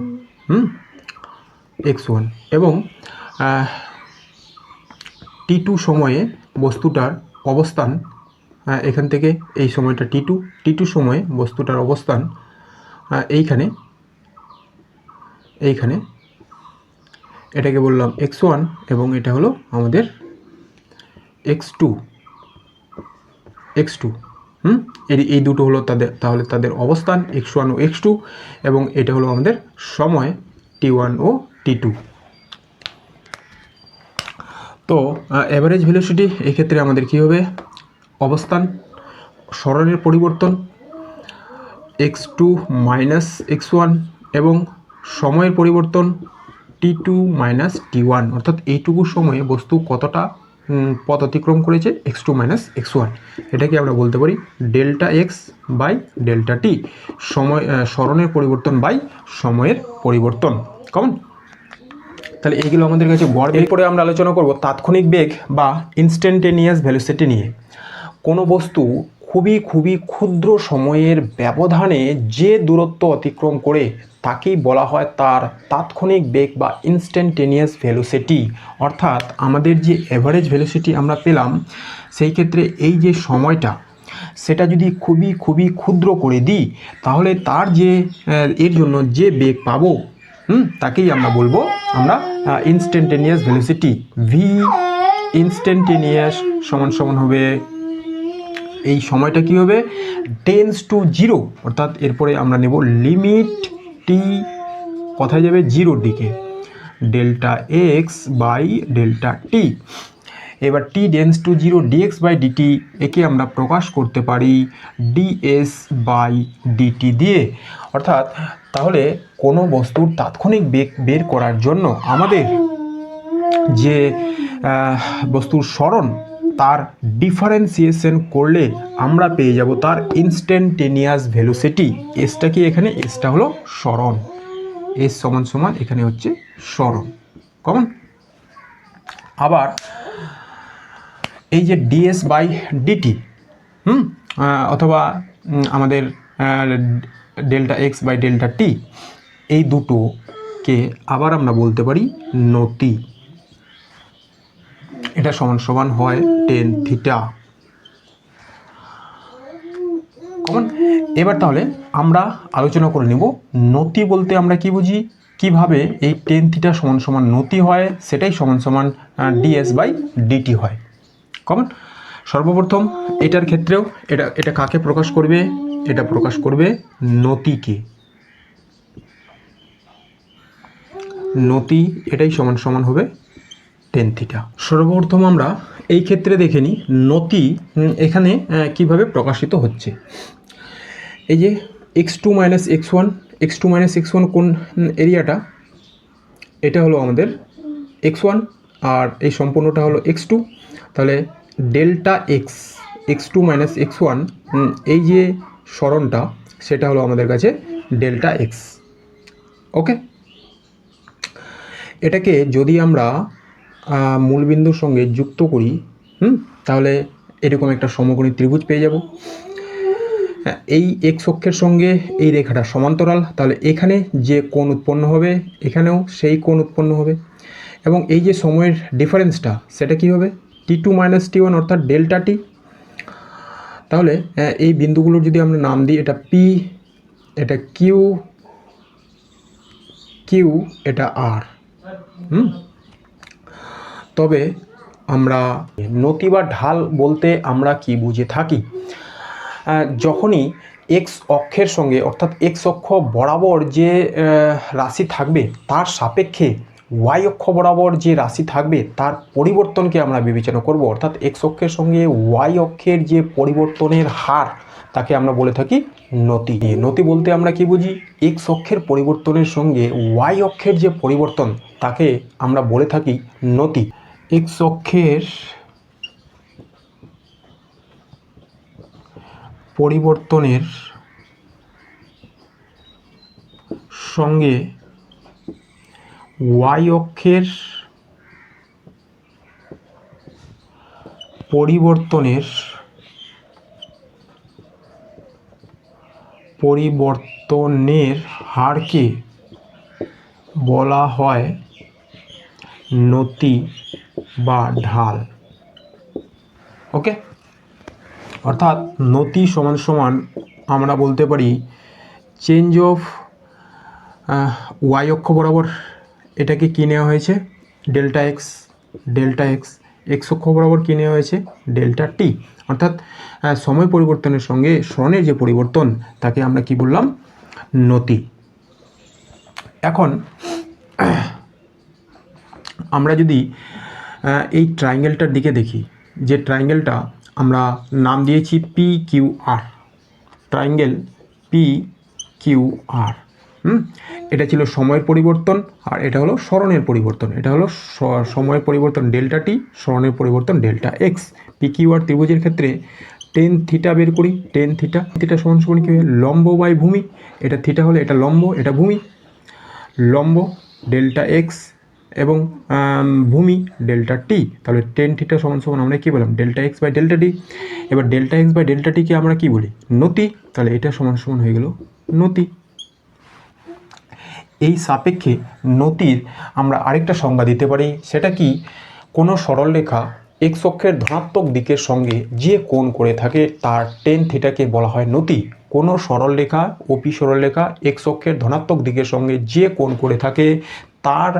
এবং t2 সময়ে বস্তুটার অবস্থান এখান থেকে এই সময়টা t2 সময়ে বস্তুটার অবস্থান এইখানে এটাকে বললাম x1 এবং এটা হলো আমাদের x2 এই দুটো হলো তাহলে তাদের অবস্থান x1 ও x2, এবং এটা হলো আমাদের সময় t1 ও t2। তো অ্যাভারেজ ভেলোসিটি এই ক্ষেত্রে আমাদের কি হবে? অবস্থান সরণের পরিবর্তন x2 মাইনাস x1 এবং সময়ের পরিবর্তন t2 মাইনাস t1, অর্থাৎ এইটুকু সময়ে বস্তু কতটা পথ অতিক্রম করেছে x2 মাইনাস x1। এটাকে আমরা বলতে পারি ডেল্টা এক্স বাই ডেল্টা টি, সময় সরণের পরিবর্তন বাই সময়ের পরিবর্তন। কমন। তাহলে এইগুলো আমাদের কাছে গড় বেগ। পরে আমরা আলোচনা করব তাৎক্ষণিক বেগ বা ইনস্ট্যান্টেনিয়াস ভেলোসিটি নিয়ে। কোনো বস্তু খুবই ক্ষুদ্র সময়ের ব্যবধানে যে দূরত্ব অতিক্রম করে তাকেই বলা হয় তার তাৎক্ষণিক বেগ বা ইনস্ট্যান্টেনিয়াস ভেলোসিটি। অর্থাৎ আমাদের যে অ্যাভারেজ ভেলোসিটি আমরা পেলাম সেই ক্ষেত্রে এই যে সময়টা সেটা যদি খুবই ক্ষুদ্র করে দিই তাহলে তার যে এর জন্য যে বেগ পাবো তাকেই আমরা বলবো আমরা ইনস্ট্যান্টেনিয়াস ভেলোসিটি। ভি ইনস্ট্যান্টেনিয়াস সমান হবে এই সময়টা কি হবে? টেন্স টু 0, অর্থাৎ এরপরে আমরা নেব লিমিট টি কোথায় যাবে? 0-র দিকে, delta x by delta t. এবার t tends to 0 dx by dt একে আমরা প্রকাশ করতে পারি ডিএস বাই ডিটি দিয়ে। অর্থাৎ তাহলে কোনো বস্তুর তাৎক্ষণিক বেগ বের করার জন্য আমাদের যে বস্তুর সরণ তার ডিফারেন্সিয়েশন করলে আমরা পেয়ে যাব তার ইনস্ট্যান্টেনিয়াস ভেলোসিটি। এসটা কি এখানে? এসটা হলো সরণ, এস সমান সমান এখানে হচ্ছে সরণ, কমন। আবার এই যে ডিএস বাই ডিটি অথবা আমাদের ডেল্টা এক্স বাই ডেল্টা টি, এই দুটোকে আবার আমরা বলতে পারি নতি। এটা সমান সমান হয় টেন থিটা, কমন। এবার তাহলে আমরা আলোচনা করে নেব নতি বলতে আমরা কি বুঝি, কিভাবে এই টেন থিটা সমান সমান নতি হয়, সেটাই সমান সমান ডিএস বাই ডিটি হয়, কমন। সর্বপ্রথম এটার ক্ষেত্রেও এটা কাকে প্রকাশ করবে? এটা প্রকাশ করবে নতিকে। নতি এটাই সমান সমান হবে টেন থিটা। সর্বপ্রথম আমরা এই ক্ষেত্রে দেখে নিই নতি এখানে কিভাবে প্রকাশিত হচ্ছে। এই যে x two minus x one, x two minus x one কোন এরিয়াটা? এটা হলো আমাদের এক্স ওয়ান, আর এই সম্পূর্ণটা হলো এক্স টু। তাহলে delta x, x two minus x one, এই যে সরণটা সেটা হলো আমাদের কাছে ডেল্টা এক্স। ওকে, এটাকে যদি আমরা মূলবিন্দুর সঙ্গে যুক্ত করি তাহলে এরকম একটা সমকোণী ত্রিভুজ পেয়ে যাব। এই এক্স অক্ষের সঙ্গে এই রেখাটা সমান্তরাল, তাহলে এখানে যে কোণ উৎপন্ন হবে এখানেও সেই কোণ উৎপন্ন হবে, এবং এই যে সময়ের ডিফারেন্সটা সেটা কি হবে? টি টু মাইনাস টি ওয়ান অর্থাৎ ডেল্টা টি। তাহলে এই বিন্দুগুলোর যদি আমরা নাম দিই, এটা পি, এটা কিউ, কিউ, এটা আর। তবে আমরা নতি বা ঢাল বলতে আমরা কি বুঝে থাকি? যখনই এক্স অক্ষের সঙ্গে অর্থাৎ এক্স অক্ষ বরাবর যে রাশি থাকবে তার সাপেক্ষে ওয়াই অক্ষ বরাবর যে রাশি থাকবে তার পরিবর্তনকে আমরা বিবেচনা করব, অর্থাৎ এক্স অক্ষের সঙ্গে ওয়াই অক্ষের যে পরিবর্তনের হার তাকে আমরা বলে থাকি নতি। নতি বলতে আমরা কি বুঝি? এক্স অক্ষের পরিবর্তনের সঙ্গে ওয়াই অক্ষের যে পরিবর্তন তাকে আমরা বলে থাকি নতি। এক্স অক্ষের পরিবর্তনের সঙ্গে ওয়াই অক্ষের পরিবর্তনের হারকে বলা হয় নতি বা ঢাল। ওকে, অর্থাৎ নতি সমান সমান আমরা বলতে পারি চেঞ্জ অফ ওয়াই অক্ষ বরাবর এটাকে কী নেওয়া হয়েছে? Delta x, delta x. X অক্ষ বরাবর কী নেওয়া হয়েছে? ডেল্টা টি। অর্থাৎ সময় পরিবর্তনের সঙ্গে সরণের যে পরিবর্তন তাকে আমরা কি বললাম? নতি। এখন আমরা যদি এই ট্রায়াঙ্গেলটার দিকে দেখি, যে ট্রায়াঙ্গেলটা আমরা নাম দিয়েছি P Q R, triangle P Q R. এটা ছিল সময়ের পরিবর্তন, আর এটা হলো সরণের পরিবর্তন। এটা হলো সময়ের পরিবর্তন ডেল্টা টি, সরণের পরিবর্তন delta x. P Q R ত্রিভুজের ক্ষেত্রে টেন থিটা বের করি। টেন থিটা, থিটা সমান সমান কী হবে? লম্ব বাই ভূমি। এটা থিটা হলে এটা লম্ব, এটা ভূমি। লম্ব ডেল্টা এক্স এবং ভূমি ডেল্টা টি। তাহলে টেন থিটা সমান সমান আমরা কী বললাম? Delta x by delta t. এবার ডেল্টা এক্স বাই ডেল্টা টিকে আমরা কী বলি? নতি। তাহলে এটা সমান সমান হয়ে গেল নতি। এই সাপেক্ষে নতির আমরা আরেকটা সংজ্ঞা দিতে পারি, সেটা কি? কোনো সরলরেখা এক্স অক্ষের ধনাত্মক দিকের সঙ্গে যে কোণ করে থাকে তার টেন থিটাকে বলা হয় নতি। কোনো সরলরেখা ওপি সরলরেখা এক্স অক্ষের ধনাত্মক দিকের সঙ্গে যে কোণ করে থাকে তার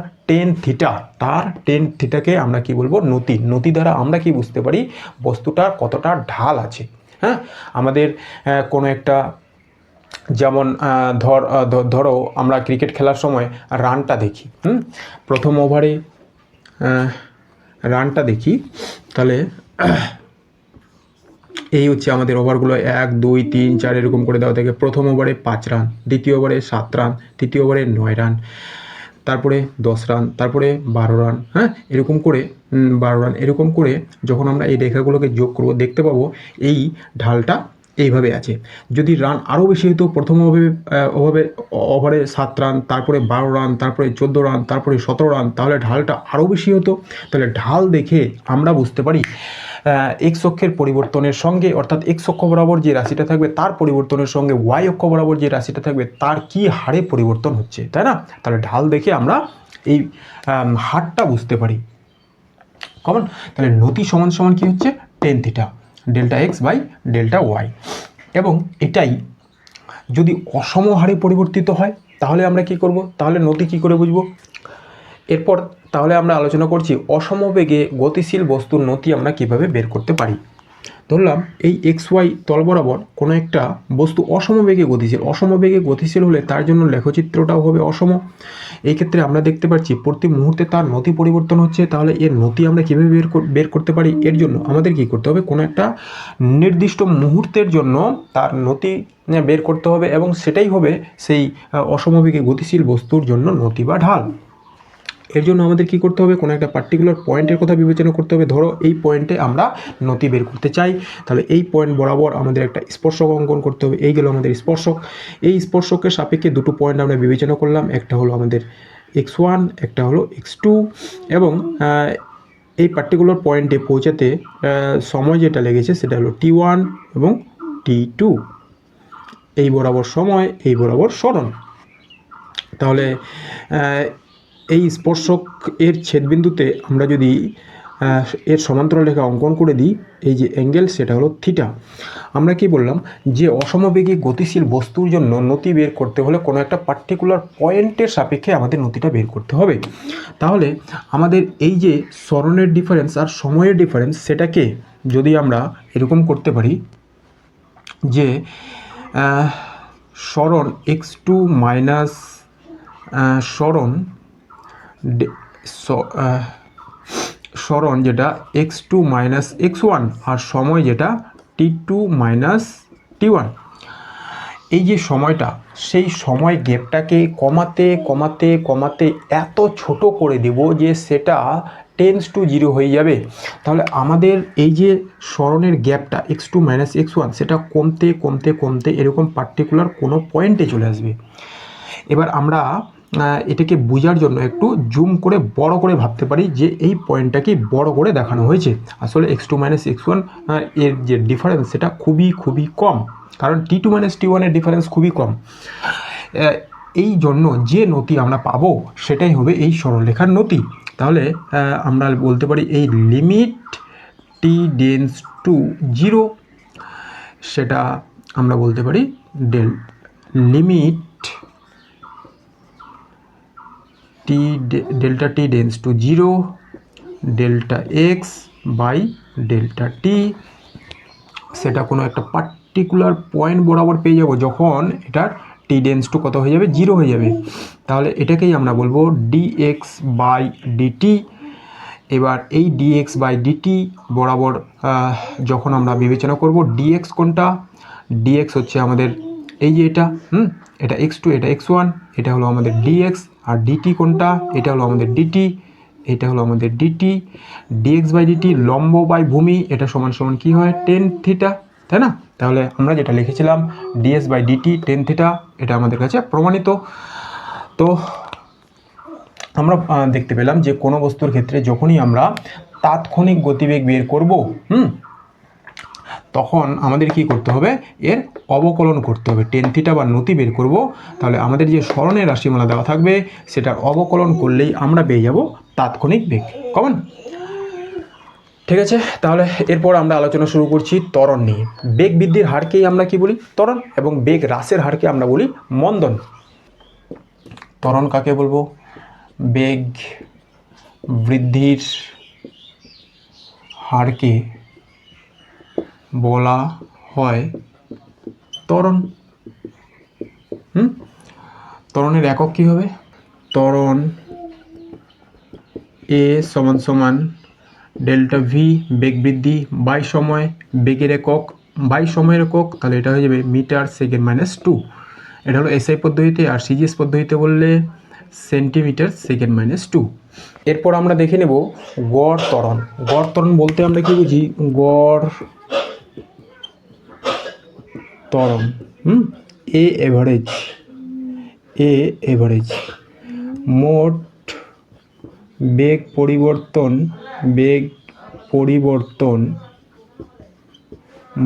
টেন থিটাকে আমরা কি বলবো? নতি। নতি দ্বারা আমরা কি বুঝতে পারি? বস্তুটার কতটা ঢাল আছে। হ্যাঁ, আমাদের কোনো একটা, যেমন ধরো আমরা ক্রিকেট খেলার সময় রানটা দেখি, প্রথম ওভারে রানটা দেখি, তাহলে এই হচ্ছে আমাদের ওভারগুলো 1, 2, 3, 4 এরকম করে দেওয়া থাকে। প্রথম ওভারে 5 রান, দ্বিতীয় ওভারে 7 রান, তৃতীয় ওভারে 9 রান। তারপরে 10 রান, তারপরে 12 রান, হ্যাঁ, এরকম করে 12 রান এরকম করে যখন আমরা এই রেখাগুলোকে যোগ করব দেখতে পাবো এই ঢালটা এইভাবে আছে। যদি রান আরও বেশি হতো, প্রথম ওভারে 7 রান, তারপরে 12 রান, তারপরে 14 রান, তারপরে 17 রান, তাহলে ঢালটা আরও বেশি হতো। তাহলে ঢাল দেখে আমরা বুঝতে পারি এক্স অক্ষের পরিবর্তনের সঙ্গে, অর্থাৎ এক্স অক্ষ বরাবর যে রাশিটা থাকবে তার পরিবর্তনের সঙ্গে ওয়াই অক্ষ বরাবর যে রাশিটা থাকবে তার কি হারে পরিবর্তন হচ্ছে, তাই না? তাহলে ঢাল দেখে আমরা এই হারটা বুঝতে পারি। কমন। তাহলে নতি সমান সমান কি হচ্ছে? Tan theta delta x by delta y. এবং এটাই যদি অসম হারে পরিবর্তিত হয় তাহলে আমরা কি করব? তাহলে নতি কি করে বুঝবো? এরপর তাহলে আমরা আলোচনা করছি অসমবেগে গতিশীল বস্তুর নতি আমরা কিভাবে বের করতে পারি। ধরলাম এই এক্স ওয়াই তল বরাবর কোনো একটা বস্তু অসমবেগে গতিশীল। অসমবেগে গতিশীল হলে তার জন্য লেখচিত্রটাও হবে অসম। এই ক্ষেত্রে আমরা দেখতে পাচ্ছি প্রতি মুহূর্তে তার নতি পরিবর্তন হচ্ছে। তাহলে এর নতি আমরা কীভাবে বের করতে পারি? এর জন্য আমাদের কি করতে হবে? কোনো একটা নির্দিষ্ট মুহূর্তের জন্য তার নতি বের করতে হবে, এবং সেটাই হবে সেই অসমবেগে গতিশীল বস্তুর জন্য নতি বা ঢাল। এর জন্য আমাদের কি করতে হবে? কোনো একটা পার্টিকুলার পয়েন্টের কথা বিবেচনা করতে হবে। ধরো এই পয়েন্টে আমরা নতি বের করতে চাই, তাহলে এই পয়েন্ট বরাবর আমাদের একটা স্পর্শক অঙ্কন করতে হবে। এই গেল আমাদের স্পর্শক। এই স্পর্শকের সাপেক্ষে দুটো পয়েন্ট আমরা বিবেচনা করলাম, একটা হলো আমাদের x1, একটা হলো x2, এবং এই পার্টিকুলার পয়েন্টে পৌঁছাতে সময় যেটা লেগেছে সেটা হলো t1 এবং t2। এই বরাবর সময়, এই বরাবর সরণ। তাহলে এই স্পর্শক এর ছেদবিন্দুতে আমরা যদি এর সমান্তরাল রেখা অঙ্কন করে দিই, এই যে অ্যাঙ্গেল সেটা হলো থিটা। আমরা কি বললাম? যে অসমবেগী গতিশীল বস্তুর জন্য নতি বের করতে হলে কোনো একটা পার্টিকুলার পয়েন্টের সাপেক্ষে আমাদের নতিটা বের করতে হবে। তাহলে আমাদের এই যে সরণের ডিফারেন্স আর সময়ের ডিফারেন্স, সেটাকে যদি আমরা এরকম করতে পারি যে সরণ x2 মাইনাস সরণ যেটা x2 মাইনাস x1 আর সময় যেটা t2 মাইনাস t1, এই যে সময়টা, সেই সময় গ্যাপটাকে কমাতে কমাতে কমাতে এত ছোট করে দেব যে সেটা টেন্স টু 0 হয়ে যাবে। তাহলে আমাদের এই যে সরণের গ্যাপটা x2 মাইনাস x1 সেটা কমতে কমতে কমতে এরকম পার্টিকুলার কোনো পয়েন্টে চলে আসবে। এবার আমরা এটাকে বোঝার জন্য একটু জুম করে বড় করে ভাবতে পারি যে এই পয়েন্টটাকে বড় করে দেখানো হয়েছে। আসলে x2 মাইনাস x1 এর যে ডিফারেন্স সেটা খুবই খুবই কম, কারণ t2 মাইনাস t1 এর ডিফারেন্স খুবই কম। এই জন্য যে নতি আমরা পাবো সেটাই হবে এই সরলরেখার নতি। তাহলে আমরা বলতে পারি এই লিমিট t টেন্ডস টু 0, সেটা আমরা বলতে পারি limit delta t tends to 0 delta x by delta t। সেটা কোনো একটা পার্টিকুলার পয়েন্ট বরাবর পেয়ে যাব যখন এটার t টেন্ডস টু কত হয়ে যাবে? 0 হয়ে যাবে। তাহলে এটাকেই আমরা বলবো dx বাই dt। এবার এই dx বাই dt বরাবর যখন আমরা বিবেচনা করব, dx কোনটা? dx হচ্ছে আমাদের এই যে এটা x2, এটা x1, এটা হলো আমাদের dx। আর dt কোনটা? এটা হলো আমাদের dt, এটা হলো আমাদের dt। dx বাই dt লম্ব বাই ভূমি, এটা সমান সমান কি হয়? টেন থিটা, তাই না? তাহলে আমরা যেটা লিখেছিলাম ds by dt tan theta, এটা আমাদের কাছে প্রমাণিত। তো আমরা দেখতে পেলাম যে কোনো বস্তুর ক্ষেত্রে যখনই আমরা তাৎক্ষণিক গতিবেগ বের করব, তখন আমাদের কি করতে হবে? এর অবকলন করতে হবে। টেন থিটা বা নতি বের করব, তাহলে আমাদের যে সরণের রাশিমালা দেওয়া থাকবে সেটার অবকলন করলেই আমরা পেয়ে যাব তাৎক্ষণিক বেগ। কমন? ঠিক আছে, তাহলে এরপর আমরা আলোচনা শুরু করছি ত্বরণ নিয়ে। বেগ বৃদ্ধির হারকেই আমরা কি বলি? ত্বরণ। এবং বেগ হ্রাসের হারকে আমরা বলি মন্দন। ত্বরণ কাকে বলবো? বেগ বৃদ্ধির হারকে বলা হয় ত্বরণ। ত্বরণের একক কি হবে? ত্বরণ a সমান সমান ডেল্টা ভি বেগ বৃদ্ধি বাই সময়, বেগের একক বাই সময়ের একক, তাহলে এটা হয়ে যাবে মিটার সেকেন্ড মাইনাস 2। এটা হলো এসআই পদ্ধতিতে। আর সিজিএস পদ্ধতিতে বললে সেন্টিমিটার সেকেন্ড মাইনাস 2। এরপর আমরা দেখে নেব গড় ত্বরণ। গড় ত্বরণ বলতে আমরা কি বুঝি? গড় ত্বরণ এ এভারেজ মোট বেগ পরিবর্তন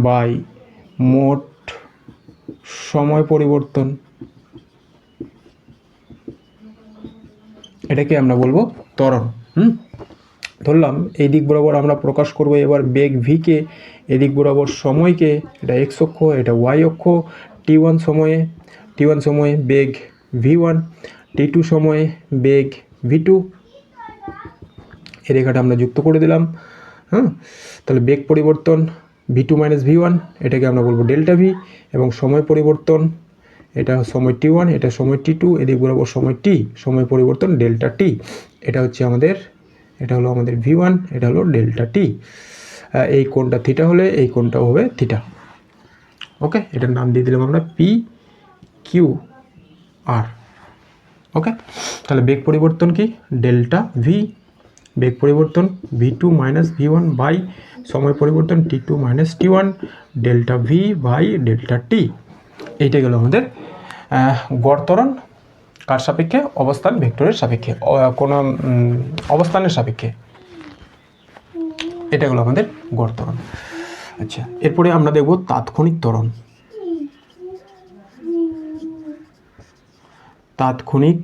বাই মোট সময় পরিবর্তন, এটাকে আমরা বলবো ত্বরণ। ধরলাম এই দিক বরাবর আমরা প্রকাশ করব এবার বেগ ভিকে, এদিক বরাবর সময়কে, এটা এক্স অক্ষ, এটা ওয়াই অক্ষ। t1 সময়ে বেগ v1, t2 সময়ে বেগ v2, এই রেখাটা আমরা যুক্ত করে দিলাম। তাহলে বেগ পরিবর্তন v2 মাইনাস v1, এটাকে আমরা বলবো ডেল্টা ভি, এবং সময় পরিবর্তন এটা সময় t1, এটা সময় t2, এদিক বরাবর সময় t, সময় পরিবর্তন ডেল্টা t। এটা হলো আমাদের v1, এটা হলো ডেল্টা t। এই কোণটা থিটা হলে এই কোণটাও হবে থিটা। ওকে, এটার নাম দিয়ে দিলাম আমরা পি কিউ আর। ওকে, তাহলে বেগ পরিবর্তন কি? Delta V. বেগ পরিবর্তন v2 মাইনাস v1 বাই সময় পরিবর্তন t2 minus t1 delta V by delta T. এইটা গেল আমাদের গড় ত্বরণ। কার সাপেক্ষে? অবস্থান ভেক্টরের সাপেক্ষে, কোনো অবস্থানের সাপেক্ষে। এটা হলো আমাদের গড় ত্বরণ। আচ্ছা, এরপরে আমরা দেখব তাৎক্ষণিক ত্বরণ। তাৎক্ষণিক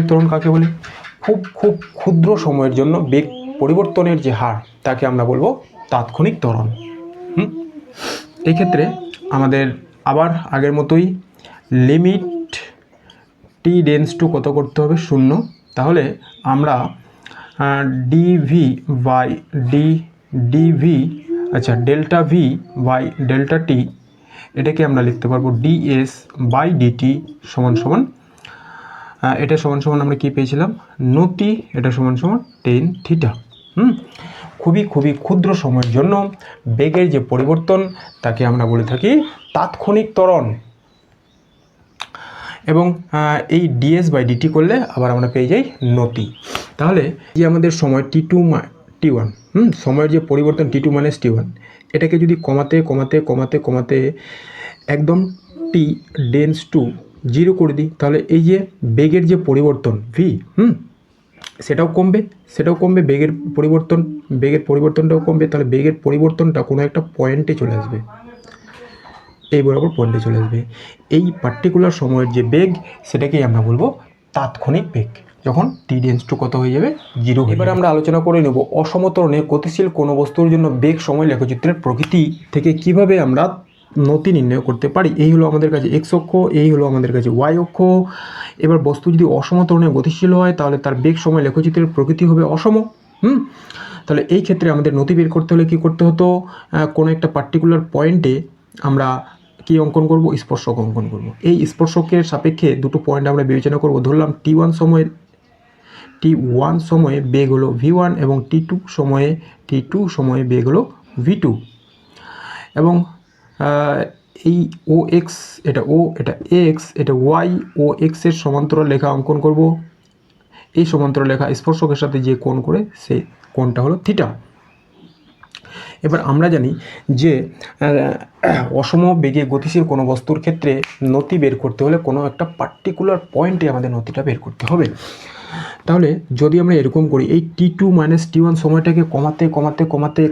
ত্বরণ কাকে বলে? খুব ক্ষুদ্র সময়ের জন্য বেগ পরিবর্তনের যে হার, তাকে আমরা বলবো তাৎক্ষণিক ত্বরণ। এই ক্ষেত্রে আমাদের আবার আগের মতোই লিমিট টি টেন্ডস টু কত করতে হবে? 0। তাহলে আমরা ডিভি বাই ডিভি, আচ্ছা ডেল্টা ভি বাই ডেল্টা টি, এটাকে আমরা লিখতে পারবো ডিএস বাই ডিটি সমান সমান, এটা সমান সমান আমরা কি পেয়েছিলাম? নতি, এটা সমান সমান টেন থিটা। খুবই ক্ষুদ্র সময়ের জন্য বেগের যে পরিবর্তন, তাকে আমরা বলে থাকি তাৎক্ষণিক ত্বরণ। এবং এই ডিএস বাই ডিটি করলে আবার আমরা পেয়ে যাই নতি। তাহলে যে আমাদের সময় t2 t1, সময়ের যে পরিবর্তন t2 মাইনাস t1, এটাকে যদি কমাতে একদম t টেন্ডস টু 0 করে দিই, তাহলে এই যে বেগের যে পরিবর্তন v, সেটাও কমবে, বেগের পরিবর্তনটাও কমবে। তাহলে বেগের পরিবর্তনটা কোনো একটা পয়েন্টে চলে আসবে, এই বরাবর পয়েন্টে চলে আসবে। এই পার্টিকুলার সময়ের যে বেগ, সেটাকেই আমরা বলবো তাৎক্ষণিক বেগ, যখন টি টেন্ডস টু কত হয়ে যাবে? 0। এবার আমরা আলোচনা করে নেব অসমত্বরণে গতিশীল কোনো বস্তুর জন্য বেগ সময় লেখচিত্রের প্রকৃতি থেকে কিভাবে আমরা নতি নির্ণয় করতে পারি। এই হলো আমাদের কাছে এক্স অক্ষ, এই হলো আমাদের কাছে ওয়াই অক্ষ। এবার বস্তু যদি অসমত্বরণে গতিশীল হয়, তাহলে তার বেগ সময় লেখচিত্রের প্রকৃতি হবে অসম। তাহলে এই ক্ষেত্রে আমাদের নতি বের করতে হলে কি করতে হতো? কোনো একটা পার্টিকুলার পয়েন্টে আমরা কি অঙ্কন করব? স্পর্শক অঙ্কন করব। এই স্পর্শকের সাপেক্ষে দুটো পয়েন্ট আমরা বিবেচনা করব। ধরলাম t1 সময়ে বেগ হলো v1 এবং t2 সময়ে বেগ হলো v2, এবং এই ও এক্স, এটা ও, এটা এক্স, এটা ওয়াই, ও এক্স এর সমান্তরাল রেখা অঙ্কন করব। এই সমান্তরাল রেখা স্পর্শকের সাথে যে কোণ করে, সেই কোণটা হলো থিটা। এবার আমরা জানি যে অসম বেগে গতিশীল কোনো বস্তুর ক্ষেত্রে নতি বের করতে হলে কোনো একটা পার্টিকুলার পয়েন্টে আমাদের নতিটা বের করতে হবে। তাহলে যদি আমরা এরকম করি, এই t2 মাইনাস t1 সময়টাকে কমাতে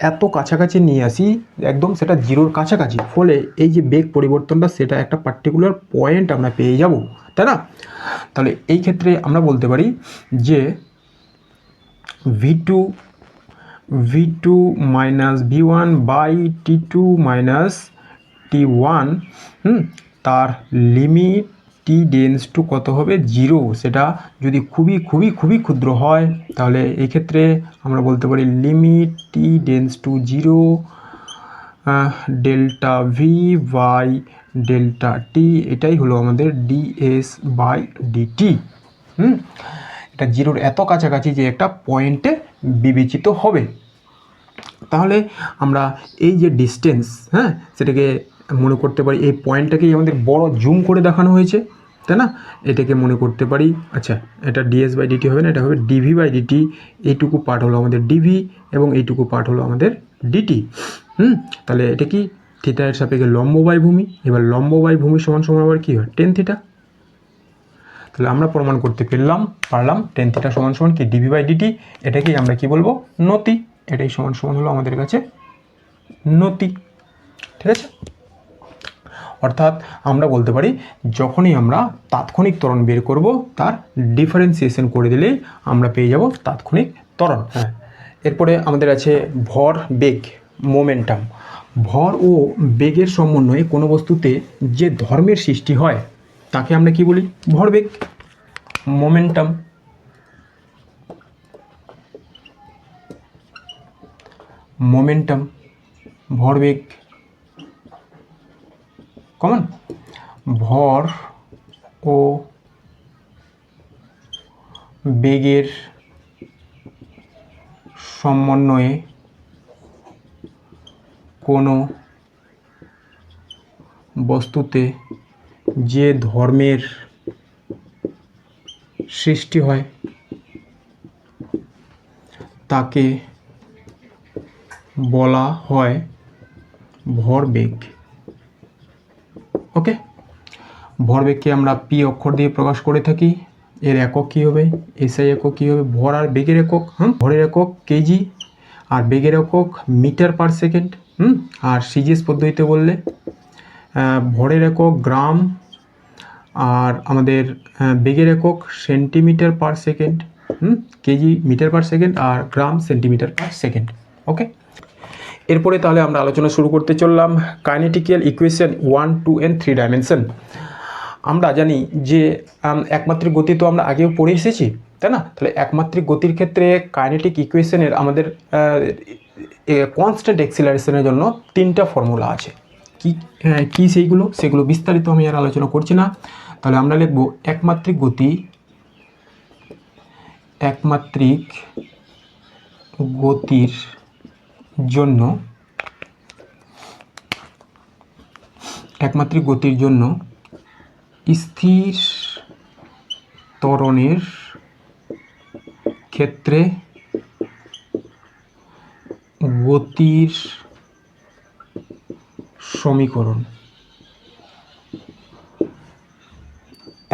এত কাছাকাছি নিয়ে আসি, একদম সেটা 0-র কাছাকাছি, ফলে এই যে বেগ পরিবর্তনটা, সেটা একটা পার্টিকুলার পয়েন্ট আমরা পেয়ে যাব, তাই না? তাহলে এই ক্ষেত্রে আমরা বলতে পারি যে v2 minus v1 by t2 minus t1, তার লিমিট টি টেন্ডস টু কত হবে? 0। সেটা যদি খুবই ক্ষুদ্র হয়, তাহলে এই ক্ষেত্রে আমরা বলতে পারি limit T tends to 0 delta V by delta T, এটাই হলো আমাদের ডিএস বাই ডিটি। এটা 0-র এত কাছাকাছি যে একটা পয়েন্টে বিবেচিত হবে। তাহলে আমরা এই যে ডিস্টেন্স, সেটাকে মনে করতে পারি এই পয়েন্টটাকেই আমাদের বড় জুম করে দেখানো হয়েছে, তাই না? এটাকে মনে করতে পারি, আচ্ছা এটা ডিএস বাই ডিটি হবে না, এটা হবে ডিভি বাই ডিটি। এইটুকু পার্ট হলো আমাদের ডিভি এবং এইটুকু পার্ট হলো আমাদের ডিটি। তাহলে এটা কি থিটা এর সাপেক্ষে লম্ব বাই ভূমি। এবার লম্ব বাই ভূমি সমান সমান আবার কী হয়, টেন থিটা। তাহলে আমরা প্রমাণ করতে পারলাম টেন থিটা সমান সমান কি ডিভি বাই ডিটি। এটাকেই আমরা কি বলবো, নতি। এটাই সমান সমান হলো আমাদের কাছে নতি। ঠিক আছে, অর্থাৎ আমরা বলতে পারি যখনই আমরা তাৎক্ষণিক ত্বরণ বের করব তার ডিফারেন্সিয়েশন করে দিলেই আমরা পেয়ে যাব তাৎক্ষণিক ত্বরণ। হ্যাঁ, এরপরে আমাদের আছে ভর বেগ, মোমেন্টাম। ভর ও বেগের সমন্বয়ে কোনো বস্তুতে যে ধর্মের সৃষ্টি হয় তাকে আমরা কি বলি, ভরবেগ, মোমেন্টাম। মোমেন্টাম, ভরবেগ, কমন। ভর ও বেগের সমন্বয়ে কোনো বস্তুতে যে ধর্মের সৃষ্টি হয় তাকে বলা হয় ভরবেগ। ওকে, ভরবেগকে আমরা পি অক্ষর দিয়ে প্রকাশ করে থাকি। এর একক কী হবে, এসআই একক কী হবে, ভর আর বেগের একক, ভরের একক কেজি আর বেগের একক মিটার পার সেকেন্ড। আর সিজিএস পদ্ধতিতে বললে ভরের একক গ্রাম আর আমাদের বেগের একক centimetre per second. KG metre per second আর gram centimetre per second. Okay, এরপরে তাহলে আমরা আলোচনা শুরু করতে চললাম কাইনেটিক্যাল ইকুয়েশন 1, 2 and 3 ডাইমেনশন। আমরা জানি যে একমাত্রিক গতি তো আমরা আগেও পড়ে এসেছি, তাই না? তাহলে একমাত্রিক গতির ক্ষেত্রে কাইনেটিক ইকুয়েশনের আমাদের কনস্ট্যান্ট এক্সিলারেশনের জন্য 3টা ফর্মুলা আছে। কি সেগুলো বিস্তারিত আমি আর আলোচনা করছি না। তাহলে আমরা লিখব একমাত্রিক গতির জন্য স্থির ত্বরণের ক্ষেত্রে গতির সমীকরণ।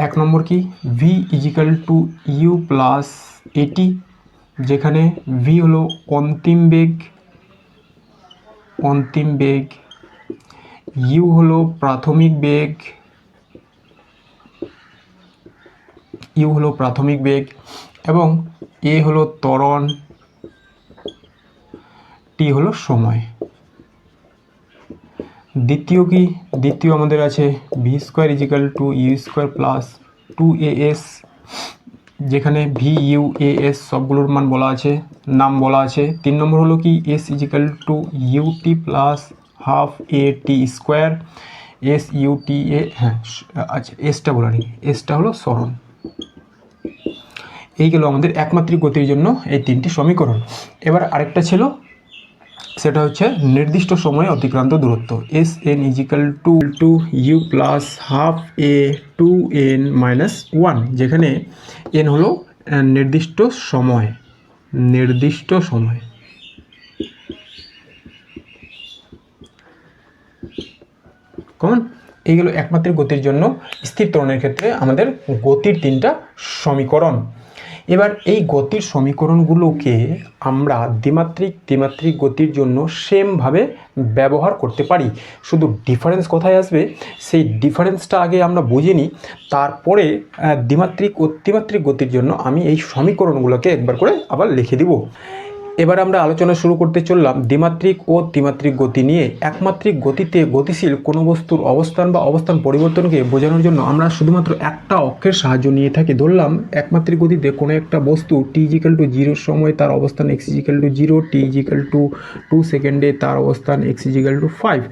1 নম্বর কি, v equal to you plus at, যেখানে ভি হলো অন্তিম বেগ, ইউ হলো প্রাথমিক বেগ এবং এ হলো ত্বরণ, টি হলো সময়। দ্বিতীয় আমাদের আছে v square equal to you square plus 2as, যেখানে ভি ইউ এ এস সবগুলোর নাম বলা আছে। 3 নম্বর হলো কি S equal to UT plus half A T square, S UT A, হ্যাঁ আচ্ছা এসটা বলা নেই, এসটা হলো সরণ। এই গেল আমাদের একমাত্রিক গতির জন্য এই 3টি সমীকরণ। এবার আরেকটা ছিল, সেটা হচ্ছে নির্দিষ্ট সময়ে অতিক্রান্ত দূরত্ব, s n equal to you plus half a 2n - 1, যেখানে এন হলো নির্দিষ্ট সময়। কেমন? এই গেল একমাত্রিক গতির জন্য স্থির ত্বরণের ক্ষেত্রে আমাদের গতির 3টা সমীকরণ। এবার এই গতির সমীকরণগুলোকে আমরা দ্বিমাত্রিক গতির জন্য সেমভাবে ব্যবহার করতে পারি। শুধু ডিফারেন্স কোথায় আসবে সেই ডিফারেন্সটা আগে আমরা বুঝে নিই, তারপরে দ্বিমাত্রিক ও ত্রিমাত্রিক গতির জন্য আমি এই সমীকরণগুলোকে একবার করে আবার লিখে দিব। এবার আমরা আলোচনা শুরু করতে চললাম দ্বিমাত্রিক ও ত্রিমাত্রিক গতি নিয়ে। একমাত্রিক গতিতে গতিশীল কোনো বস্তুর অবস্থান বা অবস্থান পরিবর্তনকে বোঝানোর জন্য আমরা শুধুমাত্র একটা অক্ষের সাহায্য নিয়ে থাকি। ধরলাম একমাত্রিক গতিতে কোনো একটা বস্তু টি ইজিক্যাল টু 0 সময় তার অবস্থান এক্স ইজিক্যাল টু 0, টি ইজিক্যাল টু 2 সেকেন্ডে তার অবস্থান এক্স ইজিক্যাল টু 5।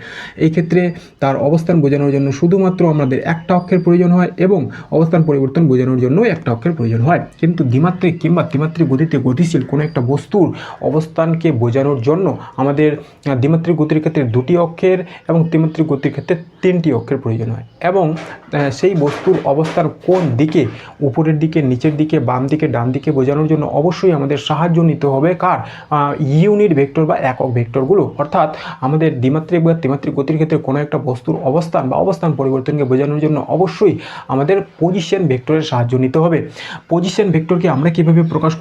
এই ক্ষেত্রে তার অবস্থান বোঝানোর জন্য শুধুমাত্র আমাদের একটা অক্ষের প্রয়োজন হয় এবং অবস্থান পরিবর্তন বোঝানোর জন্য একটা অক্ষের প্রয়োজন হয়। কিন্তু দ্বিমাত্রিক কিংবা ত্রিমাত্রিক গতিতে গতিশীল কোনো একটা বস্তুর অবস্থানকে বোঝানোর জন্য আমাদের দ্বিমাত্রিক গতির ক্ষেত্রে দুটি অক্ষের এবং ত্রিমাত্রিক গতির ক্ষেত্রে তিনটি অক্ষের প্রয়োজন হয়, এবং সেই বস্তুর অবস্থান কোন দিকে, উপরের দিকে, নিচের দিকে, বাম দিকে, ডান দিকে বোঝানোর জন্য অবশ্যই আমাদের সাহায্য নিতে হবে কার, ইউনিট ভেক্টর বা একক ভেক্টরগুলো। অর্থাৎ আমাদের দ্বিমাত্রিক বা ত্রিমাত্রিক গতির ক্ষেত্রে কোনো একটা বস্তুর অবস্থান বা অবস্থান পরিবর্তনকে বোঝানোর জন্য অবশ্যই আমাদের পজিশন ভেক্টরের সাহায্য নিতে হবে। পজিশন ভেক্টরকে আমরা কীভাবে প্রকাশ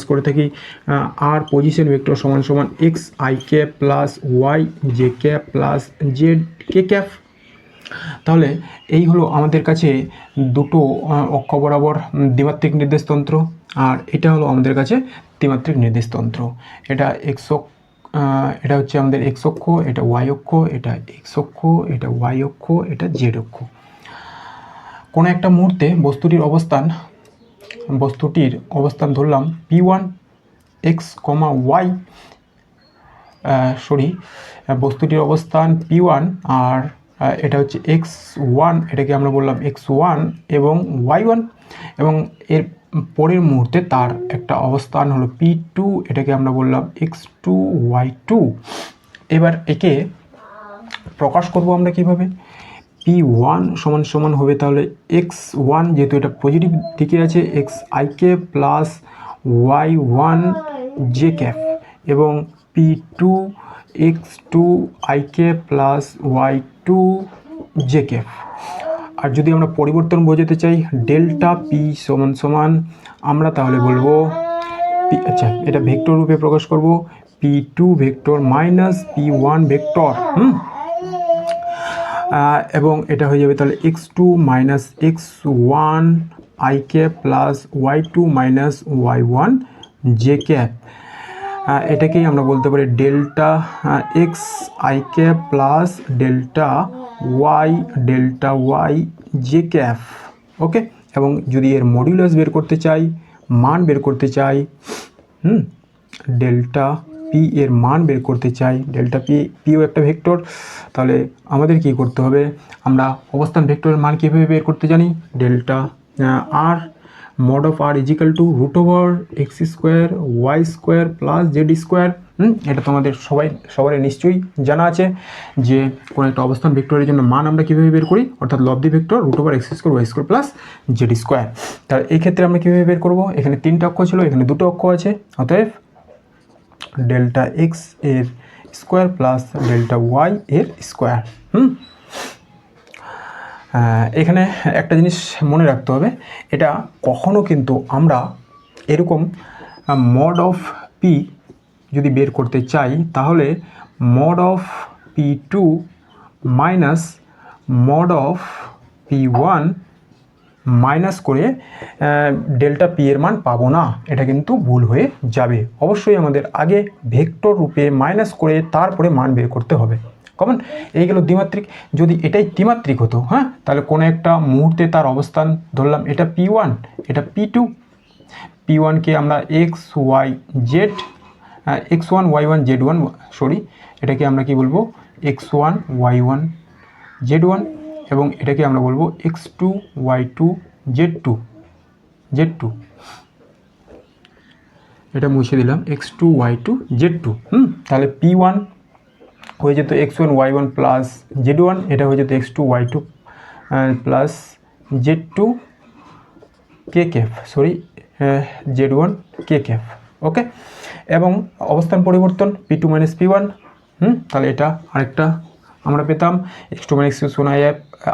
করে থাকি? আর পজিশন ভেক্টর সমান সমান x I cap plus y J cap plus z k cap. তাহলে এই হলো আমাদের কাছে দুটো অক্ষ বরাবর দ্বিমাত্রিক নির্দেশতন্ত্র, আর এটা হলো আমাদের কাছে ত্রিমাত্রিক নির্দেশতন্ত্র। এটা এটা হচ্ছে আমাদের এক্স অক্ষ, এটা ওয়াই অক্ষ, এটা এক্স অক্ষ, এটা ওয়াই অক্ষ, এটা জেড অক্ষ। কোনো একটা মুহূর্তে বস্তুটির অবস্থান ধরলাম P1 x, y, বস্তুটির অবস্থান P1 আর এটা হচ্ছে x1, এটাকে আমরা বললাম x1 এবং y1, এবং এর পরের মুহূর্তে তার একটা অবস্থান হলো P2, এটাকে আমরা বললাম x2, y2। এবার একে প্রকাশ করব আমরা কিভাবে? P1 সমান সমান হবে তাহলে x1, যেহেতু এটা পজিটিভ দিকে আছে, X I cap plus y1 J cap, এবং P2 x2 I cap plus y2 J cap. আর যদি আমরা পরিবর্তন বোঝাতে চাই ডেল্টা পি সমান সমান, আমরা তাহলে বলবো এটা ভেক্টর রূপে প্রকাশ করব P2 vector minus P1 vector, এবং এটা হয়ে যাবে তাহলে x2 minus x1 I cap plus y2 minus y1 J cap. এটাকেই আমরা বলতে পারি delta X I cap plus delta Y J cap. Okay, এবং যদি এর মডিউলাস বের করতে চাই, মান বের করতে চাই, ডেল্টা পি এর মান বের করতে চাই, ডেল্টা পিও একটা ভেক্টর, তাহলে আমাদের কি করতে হবে? আমরা অবস্থান ভেক্টরের মান কীভাবে বের করতে জানি? Delta r mod of r equal to root over x square Y square plus Z square. এটা তোমাদের সবারই নিশ্চয়ই জানা আছে যে কোনো একটা অবস্থান ভেক্টরের জন্য মান আমরা কীভাবে বের করি, অর্থাৎ লব্ধি vector root over x square Y square plus Z square. তাহলে এই ক্ষেত্রে আমরা কীভাবে বের করবো? এখানে তিনটা অক্ষ ছিল, এখানে দুটো অক্ষ আছে, অতএব ডেল্টা এক্স এর স্কোয়ার প্লাস ডেল্টা ওয়াই এর স্কোয়ার। এখানে একটা জিনিস মনে রাখতে হবে, এটা কখনো কিন্তু আমরা এরকম মড অফ পি যদি বের করতে চাই, তাহলে mod of P2 minus mod of P1 minus করে ডেল্টা পি এর মান পাবো না, এটা কিন্তু ভুল হয়ে যাবে। অবশ্যই আমাদের আগে ভেক্টর রূপে মাইনাস করে তারপরে মান বের করতে হবে। কমন এই গেল দ্বিমাত্রিক। যদি এটাই ত্রিমাত্রিক হতো, তাহলে কোনো একটা মুহূর্তে তার অবস্থান ধরলাম এটা P1, এটা P2, P1কে আমরা x Y Z, x1 y1 z1, এটাকে আমরা কি বলবো x1 y1 z1, এবং এটাকে আমরা বলবো x2 y2 z2, এটা মুছে দিলাম x2 y2 z2। তাহলে P1 হয়ে যেত x1 y1 প্লাস z1, এটা হয়ে যেত x2 y2 প্লাস z2 কে ক্যাপ, z1 কে ক্যাপ। ওকে, এবং অবস্থান পরিবর্তন P2 মাইনাস P1, তাহলে এটা আরেকটা আমরা পেতাম x2 minus x1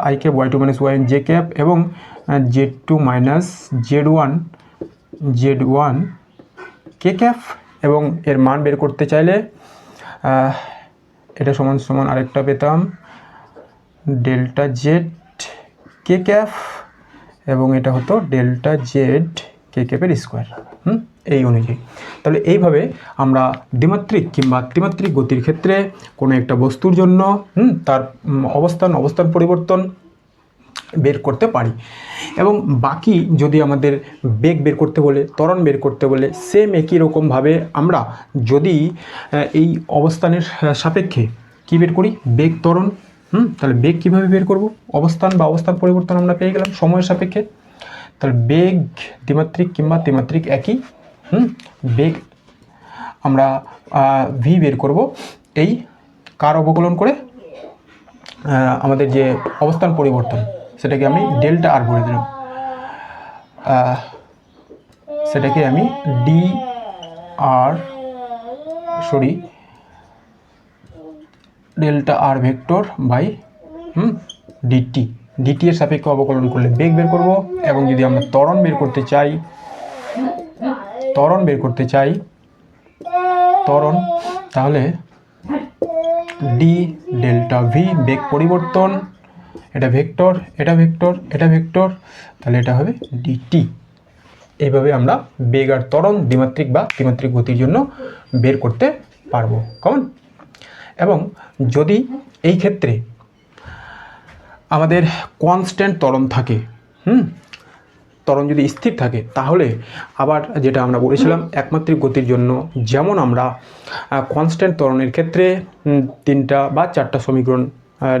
I cap y2 minus y J cap, এবং z2 মাইনাস z1 কে ক্যাপ। এবং এর মান বের করতে চাইলে এটা সমান সমান আরেকটা পেতাম ডেল্টা জেড কে ক্যাপ, এবং এটা হতো ডেল্টা জেড কে ক্যাপের স্কোয়ার, এই অনুযায়ী। তাহলে এইভাবে আমরা দ্বিমাত্রিক কিংবা ত্রিমাত্রিক গতির ক্ষেত্রে কোনো একটা বস্তুর জন্য তার অবস্থান পরিবর্তন বের করতে পারি। এবং বাকি যদি আমাদের বেগ বের করতে বলে, ত্বরণ বের করতে বলে, সেম একই রকমভাবে আমরা যদি এই অবস্থানের সাপেক্ষে কী বের করি, বেগ ত্বরণ, তাহলে বেগ কীভাবে বের করব? অবস্থান পরিবর্তন আমরা পেয়ে গেলাম সময়ের সাপেক্ষে। তাহলে বেগ দ্বিমাত্রিক কিংবা ত্রিমাত্রিক একই। বেগ আমরা ভি বের করব এই কার অবকলন করে, আমাদের যে অবস্থান পরিবর্তন সেটাকে আমি ডেল্টা আর বলে দিলাম, সেটাকে আমি d r delta r vector by d t এর সাপেক্ষে অবকলন করলে বেগ বের করব। এবং যদি আমরা ত্বরণ বের করতে চাই তাহলে ডি ডেল্টা ভি বেগ পরিবর্তন, এটা ভেক্টর, তাহলে এটা হবে ডিটি। এইভাবে আমরা বেগ আর ত্বরণ দ্বিমাত্রিক বা ত্রিমাত্রিক গতির জন্য বের করতে পারবো। কেমন? এবং যদি এই ক্ষেত্রে আমাদের কনস্ট্যান্ট ত্বরণ থাকে, ত্বরণ যদি স্থির থাকে, তাহলে আবার যেটা আমরা বলেছিলাম একমাত্রিক গতির জন্য যেমন আমরা কনস্ট্যান্ট ত্বরণের ক্ষেত্রে 3টা বা 4টা সমীকরণ,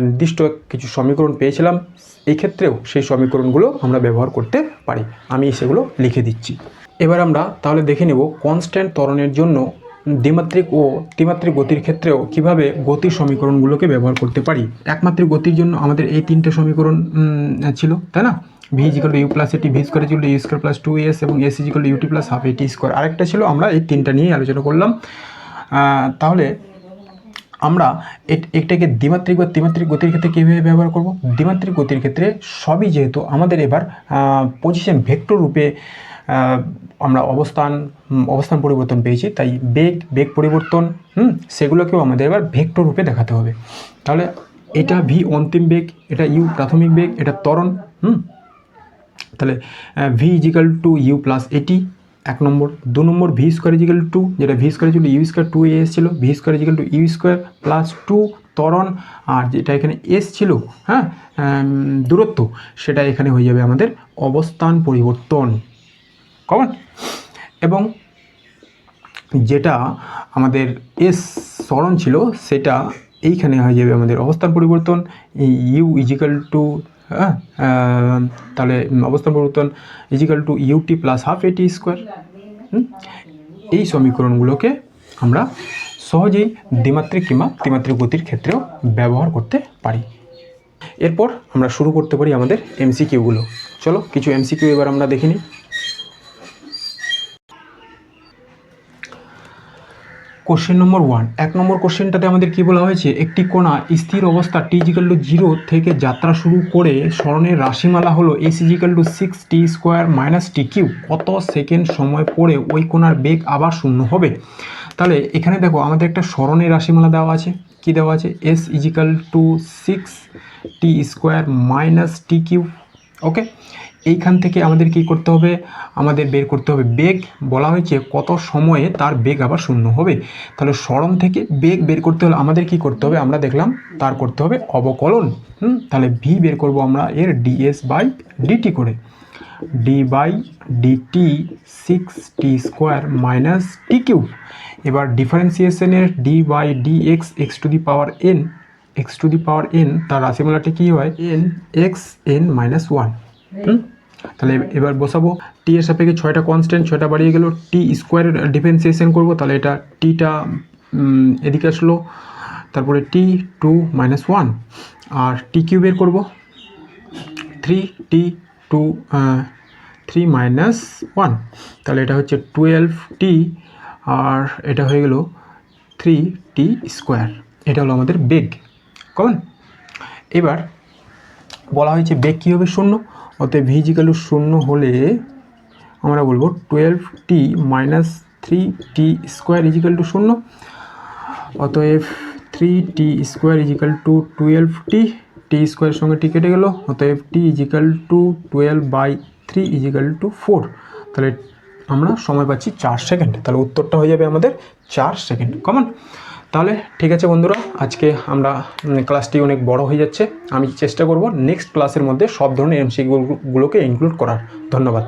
নির্দিষ্ট কিছু সমীকরণ পেয়েছিলাম, এই ক্ষেত্রেও সেই সমীকরণগুলো আমরা ব্যবহার করতে পারি। আমি সেগুলো লিখে দিচ্ছি। এবার আমরা তাহলে দেখে নেব কনস্ট্যান্ট ত্বরণের জন্য দ্বিমাত্রিক ও ত্রিমাত্রিক গতির ক্ষেত্রেও কিভাবে গতির সমীকরণগুলোকে ব্যবহার করতে পারি। একমাত্রিক গতির জন্য আমাদের এই 3টে সমীকরণ ছিল, তাই না? V equal to you plus AT, V square equal to you square plus 2s এবং S equal to UT plus half এটি স্কোয়ার। আরেকটা ছিল, আমরা এই 3টা নিয়েই আলোচনা করলাম। তাহলে আমরা এটাকে দ্বিমাত্রিক বা ত্রিমাত্রিক গতির ক্ষেত্রে কীভাবে ব্যবহার করব? দ্বিমাত্রিক গতির ক্ষেত্রে সবই যেহেতু আমাদের এবার পজিশন ভেক্টর রূপে আমরা অবস্থান পরিবর্তন পেয়েছি, তাই বেগ পরিবর্তন সেগুলোকেও আমাদের এবার ভেক্টর রূপে দেখাতে হবে। তাহলে এটা ভি অন্তিম বেগ, এটা ইউ প্রাথমিক বেগ, এটা ত্বরণ। তাহলে v equal to you plus at 1 নম্বর। 2 নম্বর ভি স্কোয়ার ইজিক্যাল টু, যেটা v square equal to you square 2as ছিল, v square equal to you square plus 2 ত্বরণ, আর যেটা এখানে এস ছিল দূরত্ব, সেটা এখানে হয়ে যাবে আমাদের অবস্থান পরিবর্তন। কমন? এবং যেটা আমাদের এস ত্বরণ ছিল সেটা এইখানে হয়ে যাবে আমাদের অবস্থান পরিবর্তন। ইউ ইজিক্যাল টু তাহলে অবস্থান পরিবর্তন equal to UT plus half এটি স্কোয়ার। এই সমীকরণগুলোকে আমরা সহজেই দ্বিমাত্রিক কিংবা ত্রিমাত্রিক গতির ক্ষেত্রেও ব্যবহার করতে পারি। এরপর আমরা শুরু করতে পারি আমাদের এমসিকিউগুলো। চলো কিছু এমসিকিউ এবার আমরা দেখে নিই। কোশ্চেন নম্বর 1, 1 নম্বর কোশ্চেনটাতে আমাদের কি বলা হয়েছে, একটি কণা স্থির অবস্থা t ইজিক্যাল টু 0 থেকে যাত্রা শুরু করে স্মরণের রাশিমালা হলো s equal to 6t square minus T q, কত সেকেন্ড সময় পরে ওই কণার বেগ আবার শূন্য হবে। তাহলে এখানে দেখো আমাদের একটা স্মরণের রাশিমালা দেওয়া আছে। কি দেওয়া আছে? s equal to 6t square minus T cube. Okay, এইখান থেকে আমাদের কি করতে হবে? আমাদের বের করতে হবে বেগ। বলা হয়েছে কত সময়ে তার বেগ আবার শূন্য হবে। তাহলে স্মরণ থেকে বেগ বের করতে হলে আমাদের কি করতে হবে? আমরা দেখলাম তার করতে হবে অবকলন। তাহলে ভি বের করব আমরা এর ডিএস বাই ডিটি করে, D by DT 6t square minus T cube. এবার ডিফারেন্সিয়েশনের D by D X to the power N, তার রাশিমালাটি কী হয়? N X N minus 1। তাহলে এবার বসাবো টি এর সাপেক্ষে 6টা কনস্ট্যান্ট, 6টা বাড়িয়ে গেল। টি স্কোয়ারের ডিফারেন্সিয়েশন করবো, তাহলে এটা টিটা এদিকে আসলো, তারপরে টি 2 মাইনাস 1, আর টি কিউ বের করবো 3 মাইনাস 1, তাহলে এটা হচ্ছে 12t, আর এটা হয়ে গেল 3t স্কোয়ার। এটা হলো আমাদের বেগ। কেমন? এবার বলা হয়েছে বেগ কী হবে? শূন্য। অতএব ভি ইজিক্যাল টু 0 হলে আমরা বলবো 12t minus 3t square equal two 0। অতএব 3t square equal two 12t, টি স্কোয়ারের সঙ্গে টি কেটে গেল। অতএব টি ইজিক্যাল টু 12/3 ইজিক্যাল টু 4। তাহলে আমরা সময় পাচ্ছি 4 সেকেন্ড। তাহলে উত্তরটা হয়ে যাবে আমাদের 4 সেকেন্ড। কমন? তাহলে ঠিক আছে বন্ধুরা, আজকে আমরা ক্লাসটি অনেক বড় হয়ে যাচ্ছে। আমি চেষ্টা করব নেক্সট ক্লাসের মধ্যে সব ধরনের এমসিকিউগুলোকে ইনক্লুড করার। ধন্যবাদ।